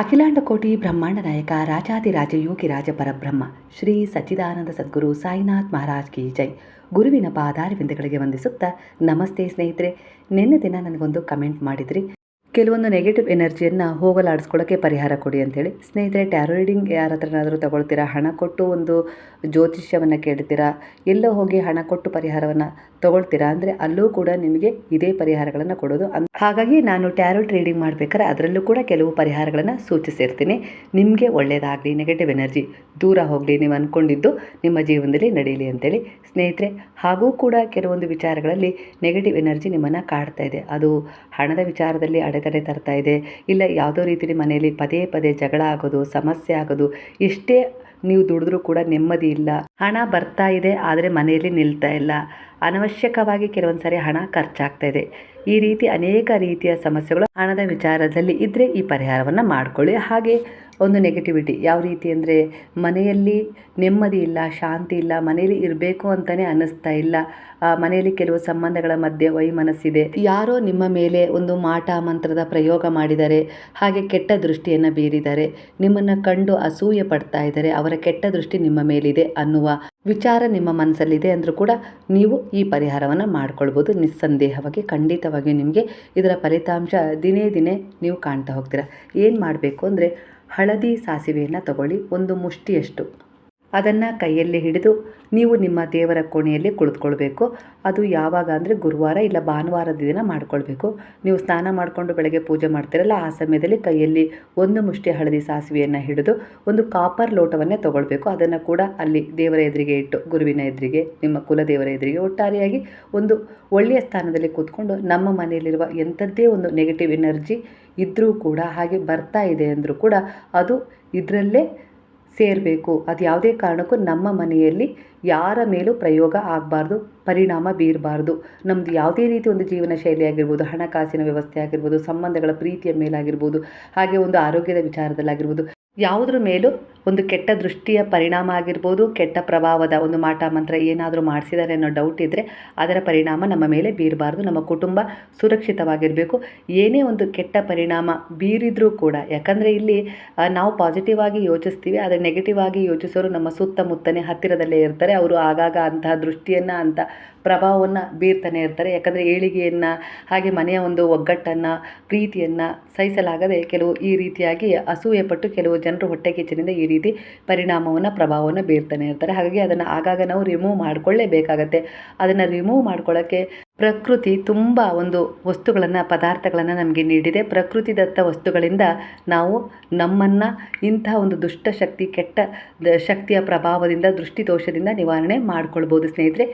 ಅಖಿಲಾಂಡ ಕೋಟಿ ಬ್ರಹ್ಮಾಂಡ ನಾಯಕ ರಾಜಾದಿರಾಜ ಯೋಗಿ ರಾಜ ಪರಬ್ರಹ್ಮ ಶ್ರೀ ಸಚ್ಚಿದಾನಂದ ಸದ್ಗುರು ಸಾಯಿನಾಥ್ ಮಹಾರಾಜ್ ಕಿ ಜೈ. ಗುರುವಿನ ಪಾದಾರವಿಂದಗಳಿಗೆ ವಂದಿಸುತ್ತಾ ನಮಸ್ತೆ ಸ್ನೇಹಿತರೆ. ನಿನ್ನೆ ದಿನ ನನಗೊಂದು ಕಮೆಂಟ್ ಮಾಡಿದ್ರಿ, ಕೆಲವೊಂದು ನೆಗೆಟಿವ್ ಎನರ್ಜಿಯನ್ನು ಹೋಗಲಾಡಿಸ್ಕೊಳ್ಳೋಕ್ಕೆ ಪರಿಹಾರ ಕೊಡಿ ಅಂತೇಳಿ. ಸ್ನೇಹಿತರೆ, ಟ್ಯಾರೋ ರೀಡಿಂಗ್ ಯಾರ ಹತ್ರನಾದರೂ ತಗೊಳ್ತೀರಾ, ಹಣ ಕೊಟ್ಟು ಒಂದು ಜ್ಯೋತಿಷ್ಯವನ್ನು ಕೇಳ್ತೀರಾ, ಎಲ್ಲೋ ಹೋಗಿ ಹಣ ಕೊಟ್ಟು ಪರಿಹಾರವನ್ನು ತಗೊಳ್ತೀರಾ ಅಂದರೆ ಅಲ್ಲೂ ಕೂಡ ನಿಮಗೆ ಇದೇ ಪರಿಹಾರಗಳನ್ನು ಕೊಡೋದು. ಹಾಗಾಗಿ ನಾನು ಟ್ಯಾರೋ ರೀಡಿಂಗ್ ಮಾಡಬೇಕಾದ್ರೆ ಅದರಲ್ಲೂ ಕೂಡ ಕೆಲವು ಪರಿಹಾರಗಳನ್ನು ಸೂಚಿಸಿರ್ತೀನಿ. ನಿಮಗೆ ಒಳ್ಳೆಯದಾಗಲಿ, ನೆಗೆಟಿವ್ ಎನರ್ಜಿ ದೂರ ಹೋಗಲಿ, ನೀವು ಅಂದ್ಕೊಂಡಿದ್ದು ನಿಮ್ಮ ಜೀವನದಲ್ಲಿ ನಡೆಯಲಿ ಅಂತೇಳಿ. ಸ್ನೇಹಿತರೆ, ಹಾಗೂ ಕೂಡ ಕೆಲವೊಂದು ವಿಚಾರಗಳಲ್ಲಿ ನೆಗೆಟಿವ್ ಎನರ್ಜಿ ನಿಮ್ಮನ್ನು ಕಾಡ್ತಾ ಇದೆ. ಅದು ಹಣದ ವಿಚಾರದಲ್ಲಿ ಅಡೆತಡೆ ತರ್ತಾ ಇದೆ, ಇಲ್ಲ ಯಾವುದೋ ರೀತಿಯಲ್ಲಿ ಮನೆಯಲ್ಲಿ ಪದೇ ಪದೇ ಜಗಳ ಆಗೋದು, ಸಮಸ್ಯೆ ಆಗೋದು, ಎಷ್ಟೇ ನೀವು ದುಡಿದ್ರೂ ಕೂಡ ನೆಮ್ಮದಿ ಇಲ್ಲ, ಹಣ ಬರ್ತಾ ಇದೆ ಆದರೆ ಮನೆಯಲ್ಲಿ ನಿಲ್ತಾ ಇಲ್ಲ, ಅನವಶ್ಯಕವಾಗಿ ಕೆಲವೊಂದು ಸಾರಿ ಹಣ ಖರ್ಚಾಗ್ತಾ ಇದೆ. ಈ ರೀತಿ ಅನೇಕ ರೀತಿಯ ಸಮಸ್ಯೆಗಳು ಹಣದ ವಿಚಾರದಲ್ಲಿ ಇದ್ದರೆ ಈ ಪರಿಹಾರವನ್ನು ಮಾಡ್ಕೊಳ್ಳಿ. ಹಾಗೆ ಒಂದು ನೆಗೆಟಿವಿಟಿ ಯಾವ ರೀತಿ ಅಂದರೆ, ಮನೆಯಲ್ಲಿ ನೆಮ್ಮದಿ ಇಲ್ಲ, ಶಾಂತಿ ಇಲ್ಲ, ಮನೆಯಲ್ಲಿ ಇರಬೇಕು ಅಂತಲೇ ಅನ್ನಿಸ್ತಾ ಇಲ್ಲ, ಮನೆಯಲ್ಲಿ ಕೆಲವು ಸಂಬಂಧಗಳ ಮಧ್ಯೆ ವೈಮನಸ್ಸಿದೆ, ಯಾರೋ ನಿಮ್ಮ ಮೇಲೆ ಒಂದು ಮಾಟ ಮಂತ್ರದ ಪ್ರಯೋಗ ಮಾಡಿದ್ದಾರೆ, ಹಾಗೆ ಕೆಟ್ಟ ದೃಷ್ಟಿಯನ್ನು ಬೀರಿದ್ದಾರೆ, ನಿಮ್ಮನ್ನು ಕಂಡು ಅಸೂಯೆ ಪಡ್ತಾ ಇದ್ದಾರೆ, ಅವರ ಕೆಟ್ಟ ದೃಷ್ಟಿ ನಿಮ್ಮ ಮೇಲಿದೆ ಅನ್ನುವ ವಿಚಾರ ನಿಮ್ಮ ಮನಸ್ಸಲ್ಲಿದೆ ಅಂದರೂ ಕೂಡ ನೀವು ಈ ಪರಿಹಾರವನ್ನು ಮಾಡ್ಕೊಳ್ಬೋದು. ನಿಸ್ಸಂದೇಹವಾಗಿ ಖಂಡಿತವಾಗಿ ನಿಮಗೆ ಇದರ ಫಲಿತಾಂಶ ದಿನೇ ದಿನೇ ನೀವು ಕಾಣ್ತಾ ಹೋಗ್ತೀರಾ. ಏನು ಮಾಡಬೇಕು ಅಂದರೆ, ಹಳದಿ ಸಾಸಿವೆಯನ್ನು ತಗೊಳ್ಳಿ, ಒಂದು ಮುಷ್ಟಿಯಷ್ಟು ಅದನ್ನು ಕೈಯಲ್ಲಿ ಹಿಡಿದು ನೀವು ನಿಮ್ಮ ದೇವರ ಕೋಣೆಯಲ್ಲಿ ಕುಳಿತುಕೊಳ್ಬೇಕು. ಅದು ಯಾವಾಗ ಅಂದರೆ ಗುರುವಾರ ಇಲ್ಲ ಭಾನುವಾರದ ದಿನ ಮಾಡ್ಕೊಳ್ಬೇಕು. ನೀವು ಸ್ನಾನ ಮಾಡಿಕೊಂಡು ಬೆಳಗ್ಗೆ ಪೂಜೆ ಮಾಡ್ತೀರಲ್ಲ, ಆ ಸಮಯದಲ್ಲಿ ಕೈಯಲ್ಲಿ ಒಂದು ಮುಷ್ಟಿ ಹಳದಿ ಸಾಸಿವೆಯನ್ನು ಹಿಡಿದು ಒಂದು ಕಾಪರ್ ಲೋಟವನ್ನೇ ತೊಗೊಳ್ಬೇಕು. ಅದನ್ನು ಕೂಡ ಅಲ್ಲಿ ದೇವರ ಎದುರಿಗೆ ಇಟ್ಟು, ಗುರುವಿನ ಎದುರಿಗೆ, ನಿಮ್ಮ ಕುಲದೇವರ ಎದುರಿಗೆ, ಒಟ್ಟಾರೆಯಾಗಿ ಒಂದು ಒಳ್ಳೆಯ ಸ್ಥಾನದಲ್ಲಿ ಕೂತ್ಕೊಂಡು ನಮ್ಮ ಮನೆಯಲ್ಲಿರುವ ಎಂಥದ್ದೇ ಒಂದು ನೆಗೆಟಿವ್ ಎನರ್ಜಿ ಇದ್ದರೂ ಕೂಡ, ಹಾಗೆ ಬರ್ತಾ ಇದೆ ಅಂದರೂ ಕೂಡ ಅದು ಇದರಲ್ಲೇ ಸೇರಬೇಕು. ಅದು ಯಾವುದೇ ಕಾರಣಕ್ಕೂ ನಮ್ಮ ಮನೆಯಲ್ಲಿ ಯಾರ ಮೇಲೂ ಪ್ರಯೋಗ ಆಗಬಾರ್ದು, ಪರಿಣಾಮ ಬೀರಬಾರ್ದು. ನಮ್ಮದು ಯಾವುದೇ ರೀತಿ ಒಂದು ಜೀವನ ಶೈಲಿ ಆಗಿರ್ಬೋದು, ಹಣಕಾಸಿನ ವ್ಯವಸ್ಥೆ ಆಗಿರ್ಬೋದು, ಸಂಬಂಧಗಳ ಪ್ರೀತಿಯ ಮೇಲಾಗಿರ್ಬೋದು, ಹಾಗೆ ಒಂದು ಆರೋಗ್ಯದ ವಿಚಾರದಲ್ಲಾಗಿರ್ಬೋದು, ಯಾವುದ್ರ ಮೇಲೂ ಒಂದು ಕೆಟ್ಟ ದೃಷ್ಟಿಯ ಪರಿಣಾಮ ಆಗಿರ್ಬೋದು, ಕೆಟ್ಟ ಪ್ರಭಾವದ ಒಂದು ಮಾಟ ಮಂತ್ರ ಏನಾದರೂ ಮಾಡಿಸಿದ್ದಾರೆ ಅನ್ನೋ ಡೌಟ್ ಇದ್ದರೆ ಅದರ ಪರಿಣಾಮ ನಮ್ಮ ಮೇಲೆ ಬೀರಬಾರ್ದು. ನಮ್ಮ ಕುಟುಂಬ ಸುರಕ್ಷಿತವಾಗಿರಬೇಕು. ಏನೇ ಒಂದು ಕೆಟ್ಟ ಪರಿಣಾಮ ಬೀರಿದ್ರೂ ಕೂಡ, ಯಾಕಂದರೆ ಇಲ್ಲಿ ನಾವು ಪಾಸಿಟಿವ್ ಆಗಿ ಯೋಚಿಸ್ತೀವಿ, ಆದರೆ ನೆಗೆಟಿವ್ ಆಗಿ ಯೋಚಿಸೋರು ನಮ್ಮ ಸುತ್ತಮುತ್ತನೇ ಹತ್ತಿರದಲ್ಲೇ ಇರ್ತಾರೆ. ಅವರು ಆಗಾಗ ಅಂತಹ ದೃಷ್ಟಿಯನ್ನು, ಅಂಥ ಪ್ರಭಾವವನ್ನು ಬೀರ್ತಾನೆ ಇರ್ತಾರೆ. ಯಾಕಂದರೆ ಏಳಿಗೆಯನ್ನು, ಹಾಗೆ ಮನೆಯ ಒಂದು ಒಗ್ಗಟ್ಟನ್ನು, ಪ್ರೀತಿಯನ್ನು ಸಹಿಸಲಾಗದೆ ಕೆಲವು ಈ ರೀತಿಯಾಗಿ ಅಸೂಯೆ ಪಟ್ಟು ಕೆಲವು ಜನರು ಹೊಟ್ಟೆ ಕಿಚ್ಚಿನಿಂದ ಈ ರೀತಿ ಪರಿಣಾಮವನ್ನು, ಪ್ರಭಾವವನ್ನು ಬೀರ್ತಾನೆ ಇರ್ತಾರೆ. ಹಾಗಾಗಿ ಅದನ್ನು ಆಗಾಗ ನಾವು ರಿಮೂವ್ ಮಾಡಿಕೊಳ್ಳೇಬೇಕಾಗತ್ತೆ. ಅದನ್ನು ರಿಮೂವ್ ಮಾಡ್ಕೊಳ್ಳೋಕ್ಕೆ ಪ್ರಕೃತಿ ತುಂಬ ಒಂದು ವಸ್ತುಗಳನ್ನು, ಪದಾರ್ಥಗಳನ್ನು ನಮಗೆ ನೀಡಿದೆ. ಪ್ರಕೃತಿ ದತ್ತ ವಸ್ತುಗಳಿಂದ ನಾವು ನಮ್ಮನ್ನು ಇಂಥ ಒಂದು ದುಷ್ಟ ಶಕ್ತಿ, ಕೆಟ್ಟ ಶಕ್ತಿಯ ಪ್ರಭಾವದಿಂದ, ದೃಷ್ಟಿದೋಷದಿಂದ ನಿವಾರಣೆ ಮಾಡ್ಕೊಳ್ಬೋದು ಸ್ನೇಹಿತರೆ.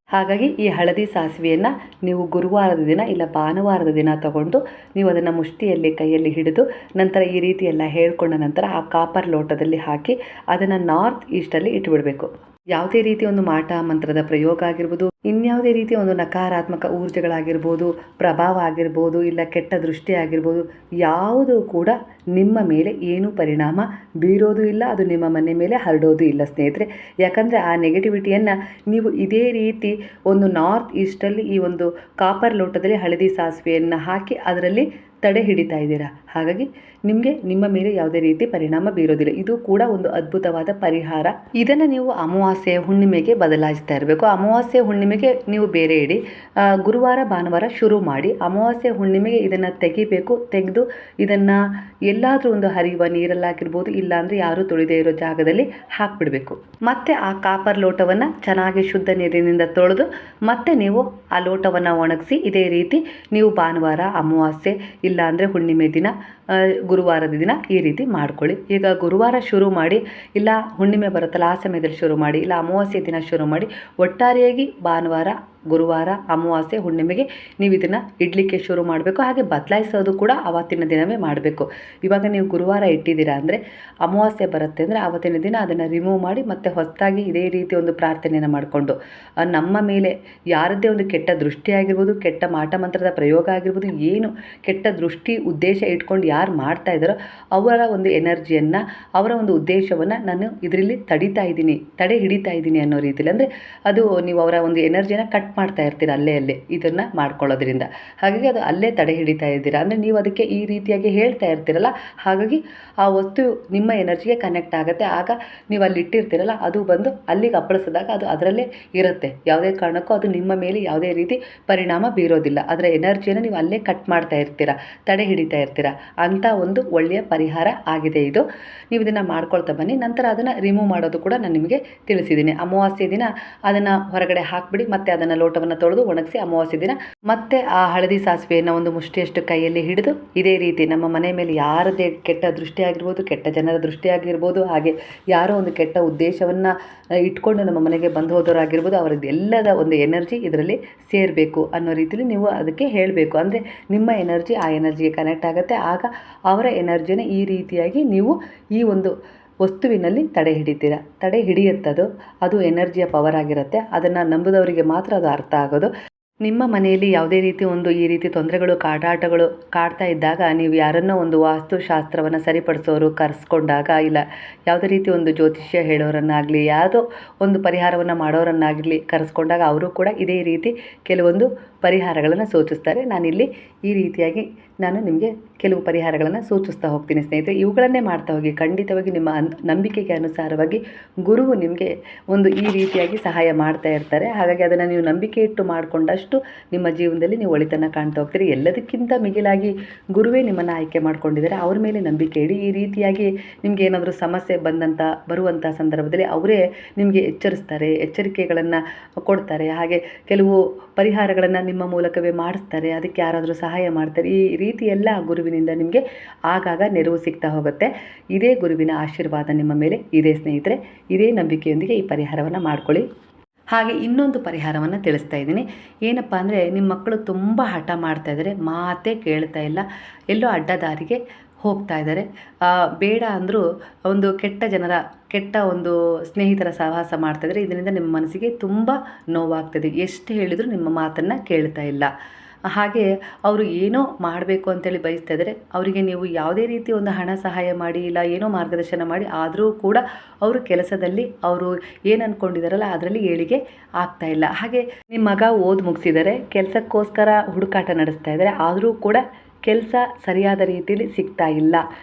ಹಾಗಾಗಿ ಈ ಹಳದಿ ಸಾಸಿವೆಯನ್ನು ನೀವು ಗುರುವಾರದ ದಿನ ಇಲ್ಲ ಭಾನುವಾರದ ದಿನ ತಗೊಂಡು ನೀವು ಅದನ್ನು ಮುಷ್ಟಿಯಲ್ಲಿ ಕೈಯಲ್ಲಿ ಹಿಡಿದು, ನಂತರ ಈ ರೀತಿ ಎಲ್ಲ ಹೇಳ್ಕೊಂಡ ನಂತರ ಆ ಕಾಪರ್ ಲೋಟದಲ್ಲಿ ಹಾಕಿ ಅದನ್ನು ನಾರ್ತ್ ಈಸ್ಟಲ್ಲಿ ಇಟ್ಬಿಡಬೇಕು. ಯಾವುದೇ ರೀತಿಯ ಒಂದು ಮಾಟ ಮಂತ್ರದ ಪ್ರಯೋಗ ಆಗಿರ್ಬೋದು, ಇನ್ಯಾವುದೇ ರೀತಿಯ ಒಂದು ನಕಾರಾತ್ಮಕ ಊರ್ಜೆಗಳಾಗಿರ್ಬೋದು, ಪ್ರಭಾವ ಆಗಿರ್ಬೋದು, ಇಲ್ಲ ಕೆಟ್ಟ ದೃಷ್ಟಿ ಆಗಿರ್ಬೋದು, ಯಾವುದೂ ಕೂಡ ನಿಮ್ಮ ಮೇಲೆ ಏನೂ ಪರಿಣಾಮ ಬೀರೋದು ಇಲ್ಲ, ಅದು ನಿಮ್ಮ ಮನೆ ಮೇಲೆ ಹರಡೋದು ಇಲ್ಲ ಸ್ನೇಹಿತರೆ. ಯಾಕಂದರೆ ಆ ನೆಗೆಟಿವಿಟಿಯನ್ನು ನೀವು ಇದೇ ರೀತಿ ಒಂದು ನಾರ್ತ್ ಈಸ್ಟಲ್ಲಿ ಈ ಒಂದು ಕಾಪರ್ ಲೋಟದಲ್ಲಿ ಹಳದಿ ಸಾಸಿವೆಯನ್ನು ಹಾಕಿ ಅದರಲ್ಲಿ ತಡೆ ಹಿಡಿತಾ ಇದ್ದೀರಾ. ಹಾಗಾಗಿ ನಿಮಗೆ ನಿಮ್ಮ ಮೇಲೆ ಯಾವುದೇ ರೀತಿ ಪರಿಣಾಮ ಬೀರೋದಿಲ್ಲ. ಇದು ಕೂಡ ಒಂದು ಅದ್ಭುತವಾದ ಪರಿಹಾರ. ಇದನ್ನು ನೀವು ಅಮಾವಾಸ್ಯೆ ಹುಣ್ಣಿಮೆಗೆ ಬದಲಾಯಿಸ್ತಾ ಇರಬೇಕು. ಅಮಾವಾಸ್ಯೆ ಹುಣ್ಣಿಮೆಗೆ ನೀವು ಬೇರೆ ಇಡಿ, ಗುರುವಾರ ಭಾನುವಾರ ಶುರು ಮಾಡಿ, ಅಮಾವಾಸ್ಯೆ ಹುಣ್ಣಿಮೆಗೆ ಇದನ್ನು ತೆಗಿಬೇಕು. ತೆಗೆದು ಇದನ್ನು ಎಲ್ಲಾದರೂ ಒಂದು ಹರಿಯುವ ನೀರಲ್ಲಾಗಿರ್ಬೋದು, ಇಲ್ಲಾಂದರೆ ಯಾರೂ ತೊಳೆದೇ ಇರೋ ಜಾಗದಲ್ಲಿ ಹಾಕಿಬಿಡಬೇಕು. ಮತ್ತು ಆ ಕಾಪರ್ ಲೋಟವನ್ನು ಚೆನ್ನಾಗಿ ಶುದ್ಧ ನೀರಿನಿಂದ ತೊಳೆದು ಮತ್ತೆ ನೀವು ಆ ಲೋಟವನ್ನು ಒಣಗಿಸಿ ಇದೇ ರೀತಿ ನೀವು ಭಾನುವಾರ, ಅಮಾವಾಸ್ಯೆ ಇಲ್ಲ ಅಂದರೆ ಹುಣ್ಣಿಮೆ ದಿನ, ಗುರುವಾರದ ದಿನ ಈ ರೀತಿ ಮಾಡ್ಕೊಳ್ಳಿ. ಈಗ ಗುರುವಾರ ಶುರು ಮಾಡಿ, ಇಲ್ಲ ಹುಣ್ಣಿಮೆ ಬರುತ್ತಲ್ಲ ಆ ಸಮಯದಲ್ಲಿ ಶುರು ಮಾಡಿ, ಇಲ್ಲ ಅಮಾವಾಸ್ಯೆ ದಿನ ಶುರು ಮಾಡಿ, ಒಟ್ಟಾರೆಯಾಗಿ ಭಾನುವಾರ, ಗುರುವಾರ, ಅಮಾವಾಸ್ಯೆ, ಹುಣ್ಣಿಮೆಗೆ ನೀವು ಇದನ್ನು ಇಡಲಿಕ್ಕೆ ಶುರು ಮಾಡಬೇಕು. ಹಾಗೆ ಬದಲಾಯಿಸೋದು ಕೂಡ ಆವತ್ತಿನ ದಿನವೇ ಮಾಡಬೇಕು. ಇವಾಗ ನೀವು ಗುರುವಾರ ಇಟ್ಟಿದ್ದೀರಾ ಅಂದರೆ ಅಮಾವಾಸ್ಯೆ ಬರುತ್ತೆ ಅಂದರೆ ಆವತ್ತಿನ ದಿನ ಅದನ್ನು ರಿಮೂವ್ ಮಾಡಿ ಮತ್ತೆ ಹೊಸದಾಗಿ ಇದೇ ರೀತಿ ಒಂದು ಪ್ರಾರ್ಥನೆಯನ್ನು ಮಾಡಿಕೊಂಡು, ನಮ್ಮ ಮೇಲೆ ಯಾರದ್ದೇ ಒಂದು ಕೆಟ್ಟ ದೃಷ್ಟಿ ಆಗಿರ್ಬೋದು, ಕೆಟ್ಟ ಮಾಟ ಮಂತ್ರದ ಪ್ರಯೋಗ ಆಗಿರ್ಬೋದು, ಏನು ಕೆಟ್ಟ ದೃಷ್ಟಿ ಉದ್ದೇಶ ಇಟ್ಕೊಂಡು ಯಾರು ಮಾಡ್ತಾ ಇದ್ದಾರೋ ಅವರ ಒಂದು ಎನರ್ಜಿಯನ್ನು, ಅವರ ಒಂದು ಉದ್ದೇಶವನ್ನು ನಾನು ಇದರಲ್ಲಿ ತಡೆ ಹಿಡಿತಾ ಇದ್ದೀನಿ ಅನ್ನೋ ರೀತಿಯಲ್ಲಿ, ಅಂದರೆ ಅದು ನೀವು ಅವರ ಒಂದು ಎನರ್ಜಿಯನ್ನು ಕಟ್ ಕಟ್ ಮಾಡ್ತಾ ಇರ್ತೀರ ಅಲ್ಲೇ ಇದನ್ನು ಮಾಡ್ಕೊಳ್ಳೋದ್ರಿಂದ. ಹಾಗಾಗಿ ಅದು ಅಲ್ಲೇ ತಡೆ ಹಿಡಿತಾ ಇದ್ದೀರಾ. ಅಂದರೆ ನೀವು ಅದಕ್ಕೆ ಈ ರೀತಿಯಾಗಿ ಹೇಳ್ತಾ ಇರ್ತೀರಲ್ಲ, ಹಾಗಾಗಿ ಆ ವಸ್ತು ನಿಮ್ಮ ಎನರ್ಜಿಗೆ ಕನೆಕ್ಟ್ ಆಗುತ್ತೆ. ಆಗ ನೀವು ಅಲ್ಲಿ ಇಟ್ಟಿರ್ತೀರಲ್ಲ, ಅದು ಬಂದು ಅಲ್ಲಿಗೆ ಅಪ್ಪಳಿಸಿದಾಗ ಅದು ಅದರಲ್ಲೇ ಇರುತ್ತೆ. ಯಾವುದೇ ಕಾರಣಕ್ಕೂ ಅದು ನಿಮ್ಮ ಮೇಲೆ ಯಾವುದೇ ರೀತಿ ಪರಿಣಾಮ ಬೀರೋದಿಲ್ಲ. ಅದರ ಎನರ್ಜಿಯನ್ನು ನೀವು ಅಲ್ಲೇ ಕಟ್ ಮಾಡ್ತಾ ಇರ್ತೀರ, ತಡೆ ಹಿಡಿತಾ ಇರ್ತೀರ. ಅಂಥ ಒಂದು ಒಳ್ಳೆಯ ಪರಿಹಾರ ಆಗಿದೆ ಇದು. ನೀವು ಇದನ್ನು ಮಾಡ್ಕೊಳ್ತಾ ಬನ್ನಿ. ನಂತರ ಅದನ್ನು ರಿಮೂವ್ ಮಾಡೋದು ಕೂಡ ನಾನು ನಿಮಗೆ ತಿಳಿಸಿದ್ದೀನಿ. ಅಮಾವಾಸ್ಯೆ ದಿನ ಅದನ್ನು ಹೊರಗಡೆ ಹಾಕಿಬಿಡಿ, ಮತ್ತು ಅದನ್ನು ಲೋಟವನ್ನು ತೊಳೆದು ಒಣಗಿಸಿ ಅಮಾವಾಸ್ಯೆ ದಿನ ಮತ್ತೆ ಆ ಹಳದಿ ಸಾಸಿವೆಯನ್ನು ಒಂದು ಮುಷ್ಟಿಯಷ್ಟು ಕೈಯಲ್ಲಿ ಹಿಡಿದು ಇದೇ ರೀತಿ ನಮ್ಮ ಮನೆ ಮೇಲೆ ಯಾರದೇ ಕೆಟ್ಟ ದೃಷ್ಟಿ ಆಗಿರ್ಬೋದು, ಕೆಟ್ಟ ಜನರ ದೃಷ್ಟಿ ಆಗಿರ್ಬೋದು, ಹಾಗೆ ಯಾರೋ ಒಂದು ಕೆಟ್ಟ ಉದ್ದೇಶವನ್ನು ಇಟ್ಕೊಂಡು ನಮ್ಮ ಮನೆಗೆ ಬಂದು ಹೋದವರಾಗಿರ್ಬೋದು, ಅವರದ್ದೆಲ್ಲದ ಒಂದು ಎನರ್ಜಿ ಇದರಲ್ಲಿ ಸೇರಬೇಕು ಅನ್ನೋ ರೀತಿಯಲ್ಲಿ ನೀವು ಅದಕ್ಕೆ ಹೇಳಬೇಕು. ಅಂದರೆ ನಿಮ್ಮ ಎನರ್ಜಿ ಆ ಎನರ್ಜಿಗೆ ಕನೆಕ್ಟ್ ಆಗುತ್ತೆ. ಆಗ ಅವರ ಎನರ್ಜಿನ ಈ ರೀತಿಯಾಗಿ ನೀವು ಈ ಒಂದು ವಸ್ತುವಿನಲ್ಲಿ ತಡೆ ಹಿಡಿತೀರ. ತಡೆ ಹಿಡಿಯುತ್ತದು, ಅದು ಎನರ್ಜಿಯ ಪವರ್ ಆಗಿರುತ್ತೆ. ಅದನ್ನು ನಂಬಿದವರಿಗೆ ಮಾತ್ರ ಅದು ಅರ್ಥ ಆಗೋದು. ನಿಮ್ಮ ಮನೆಯಲ್ಲಿ ಯಾವುದೇ ರೀತಿ ಒಂದು ಈ ರೀತಿ ತೊಂದರೆಗಳು, ಕಾಟಾಟಗಳು ಕಾಡ್ತಾ ಇದ್ದಾಗ ನೀವು ಯಾರನ್ನೋ ಒಂದು ವಾಸ್ತುಶಾಸ್ತ್ರವನ್ನು ಸರಿಪಡಿಸೋರು ಕರೆಸ್ಕೊಂಡಾಗ, ಇಲ್ಲ ಯಾವುದೇ ರೀತಿ ಒಂದು ಜ್ಯೋತಿಷ್ಯ ಹೇಳೋರನ್ನಾಗಲಿ, ಯಾವುದೋ ಒಂದು ಪರಿಹಾರವನ್ನು ಮಾಡೋರನ್ನಾಗಲಿ ಕರೆಸ್ಕೊಂಡಾಗ ಅವರು ಕೂಡ ಇದೇ ರೀತಿ ಕೆಲವೊಂದು ಪರಿಹಾರಗಳನ್ನು ಸೂಚಿಸ್ತಾರೆ. ನಾನಿಲ್ಲಿ ಈ ರೀತಿಯಾಗಿ ನಾನು ನಿಮಗೆ ಕೆಲವು ಪರಿಹಾರಗಳನ್ನು ಸೂಚಿಸ್ತಾ ಹೋಗ್ತೀನಿ ಸ್ನೇಹಿತರೆ. ಇವುಗಳನ್ನೇ ಮಾಡ್ತಾ ಹೋಗಿ. ಖಂಡಿತವಾಗಿ ನಿಮ್ಮ ನಂಬಿಕೆಗೆ ಅನುಸಾರವಾಗಿ ಗುರುವು ನಿಮಗೆ ಒಂದು ಈ ರೀತಿಯಾಗಿ ಸಹಾಯ ಮಾಡ್ತಾ ಇರ್ತಾರೆ. ಹಾಗಾಗಿ ಅದನ್ನು ನೀವು ನಂಬಿಕೆ ಇಟ್ಟು ಮಾಡಿಕೊಂಡಷ್ಟು ನಿಮ್ಮ ಜೀವನದಲ್ಲಿ ನೀವು ಒಳಿತನ್ನು ಕಾಣ್ತಾ ಹೋಗ್ತೀರಿ. ಎಲ್ಲದಕ್ಕಿಂತ ಮಿಗಿಲಾಗಿ ಗುರುವೇ ನಿಮ್ಮನ್ನು ಆಯ್ಕೆ ಮಾಡ್ಕೊಂಡಿದ್ದಾರೆ. ಅವ್ರ ಮೇಲೆ ನಂಬಿಕೆ ಇಡಿ. ಈ ರೀತಿಯಾಗಿ ನಿಮಗೆ ಏನಾದರೂ ಸಮಸ್ಯೆ ಬರುವಂಥ ಸಂದರ್ಭದಲ್ಲಿ ಅವರೇ ನಿಮಗೆ ಎಚ್ಚರಿಸ್ತಾರೆ, ಎಚ್ಚರಿಕೆಗಳನ್ನು ಕೊಡ್ತಾರೆ. ಹಾಗೆ ಕೆಲವು ಪರಿಹಾರಗಳನ್ನು ನಿಮ್ಮ ಮೂಲಕವೇ ಮಾಡಿಸ್ತಾರೆ. ಅದಕ್ಕೆ ಯಾರಾದರೂ ಸಹಾಯ ಮಾಡ್ತಾರೆ. ಈ ರೀತಿ ಎಲ್ಲ ಗುರುವಿನಿಂದ ನಿಮಗೆ ಆಗಾಗ ನೆರವು ಸಿಗ್ತಾ ಹೋಗುತ್ತೆ. ಇದೇ ಗುರುವಿನ ಆಶೀರ್ವಾದ ನಿಮ್ಮ ಮೇಲೆ ಇದೆ ಸ್ನೇಹಿತರೆ. ಇದೇ ನಂಬಿಕೆಯೊಂದಿಗೆ ಈ ಪರಿಹಾರವನ್ನು ಮಾಡ್ಕೊಳ್ಳಿ. ಹಾಗೆ ಇನ್ನೊಂದು ಪರಿಹಾರವನ್ನು ತಿಳಿಸ್ತಾ ಇದ್ದೀನಿ. ಏನಪ್ಪ ಅಂದರೆ, ನಿಮ್ಮ ಮಕ್ಕಳು ತುಂಬ ಹಠ ಮಾಡ್ತಾ ಇದ್ದಾರೆ, ಮಾತೇ ಕೇಳ್ತಾ ಇಲ್ಲ, ಎಲ್ಲೋ ಅಡ್ಡದಾರಿಗೆ ಹೋಗ್ತಾ ಇದ್ದಾರೆ. ಬೇಡ ಅಂದರೂ ಒಂದು ಕೆಟ್ಟ ಒಂದು ಸ್ನೇಹಿತರ ಸಹವಾಸ ಮಾಡ್ತಾಯಿದ್ರೆ ಇದರಿಂದ ನಿಮ್ಮ ಮನಸ್ಸಿಗೆ ತುಂಬ ನೋವಾಗ್ತದೆ. ಎಷ್ಟು ಹೇಳಿದರೂ ನಿಮ್ಮ ಮಾತನ್ನು ಕೇಳ್ತಾ ಇಲ್ಲ. ಹಾಗೆ ಅವರು ಏನೋ ಮಾಡಬೇಕು ಅಂತೇಳಿ ಬಯಸ್ತಾ ಇದ್ದಾರೆ. ಅವರಿಗೆ ನೀವು ಯಾವುದೇ ರೀತಿ ಒಂದು ಹಣ ಸಹಾಯ ಮಾಡಿ, ಇಲ್ಲ ಏನೋ ಮಾರ್ಗದರ್ಶನ ಮಾಡಿ, ಆದರೂ ಕೂಡ ಅವರು ಕೆಲಸದಲ್ಲಿ ಅವರು ಏನು ಅಂದ್ಕೊಂಡಿದ್ದಾರಲ್ಲ ಅದರಲ್ಲಿ ಏಳಿಗೆ ಆಗ್ತಾ ಇಲ್ಲ. ಹಾಗೆ ನಿಮ್ಮ ಮಗ ಓದಿ ಮುಗಿಸಿದ್ದಾರೆ, ಕೆಲಸಕ್ಕೋಸ್ಕರ ಹುಡುಕಾಟ ನಡೆಸ್ತಾ ಇದ್ದಾರೆ, ಆದರೂ ಕೂಡ ಕೆಲಸ ಸರಿಯಾದ ರೀತಿಯಲ್ಲಿ ಸಿಗ್ತಾ ಇಲ್ಲ.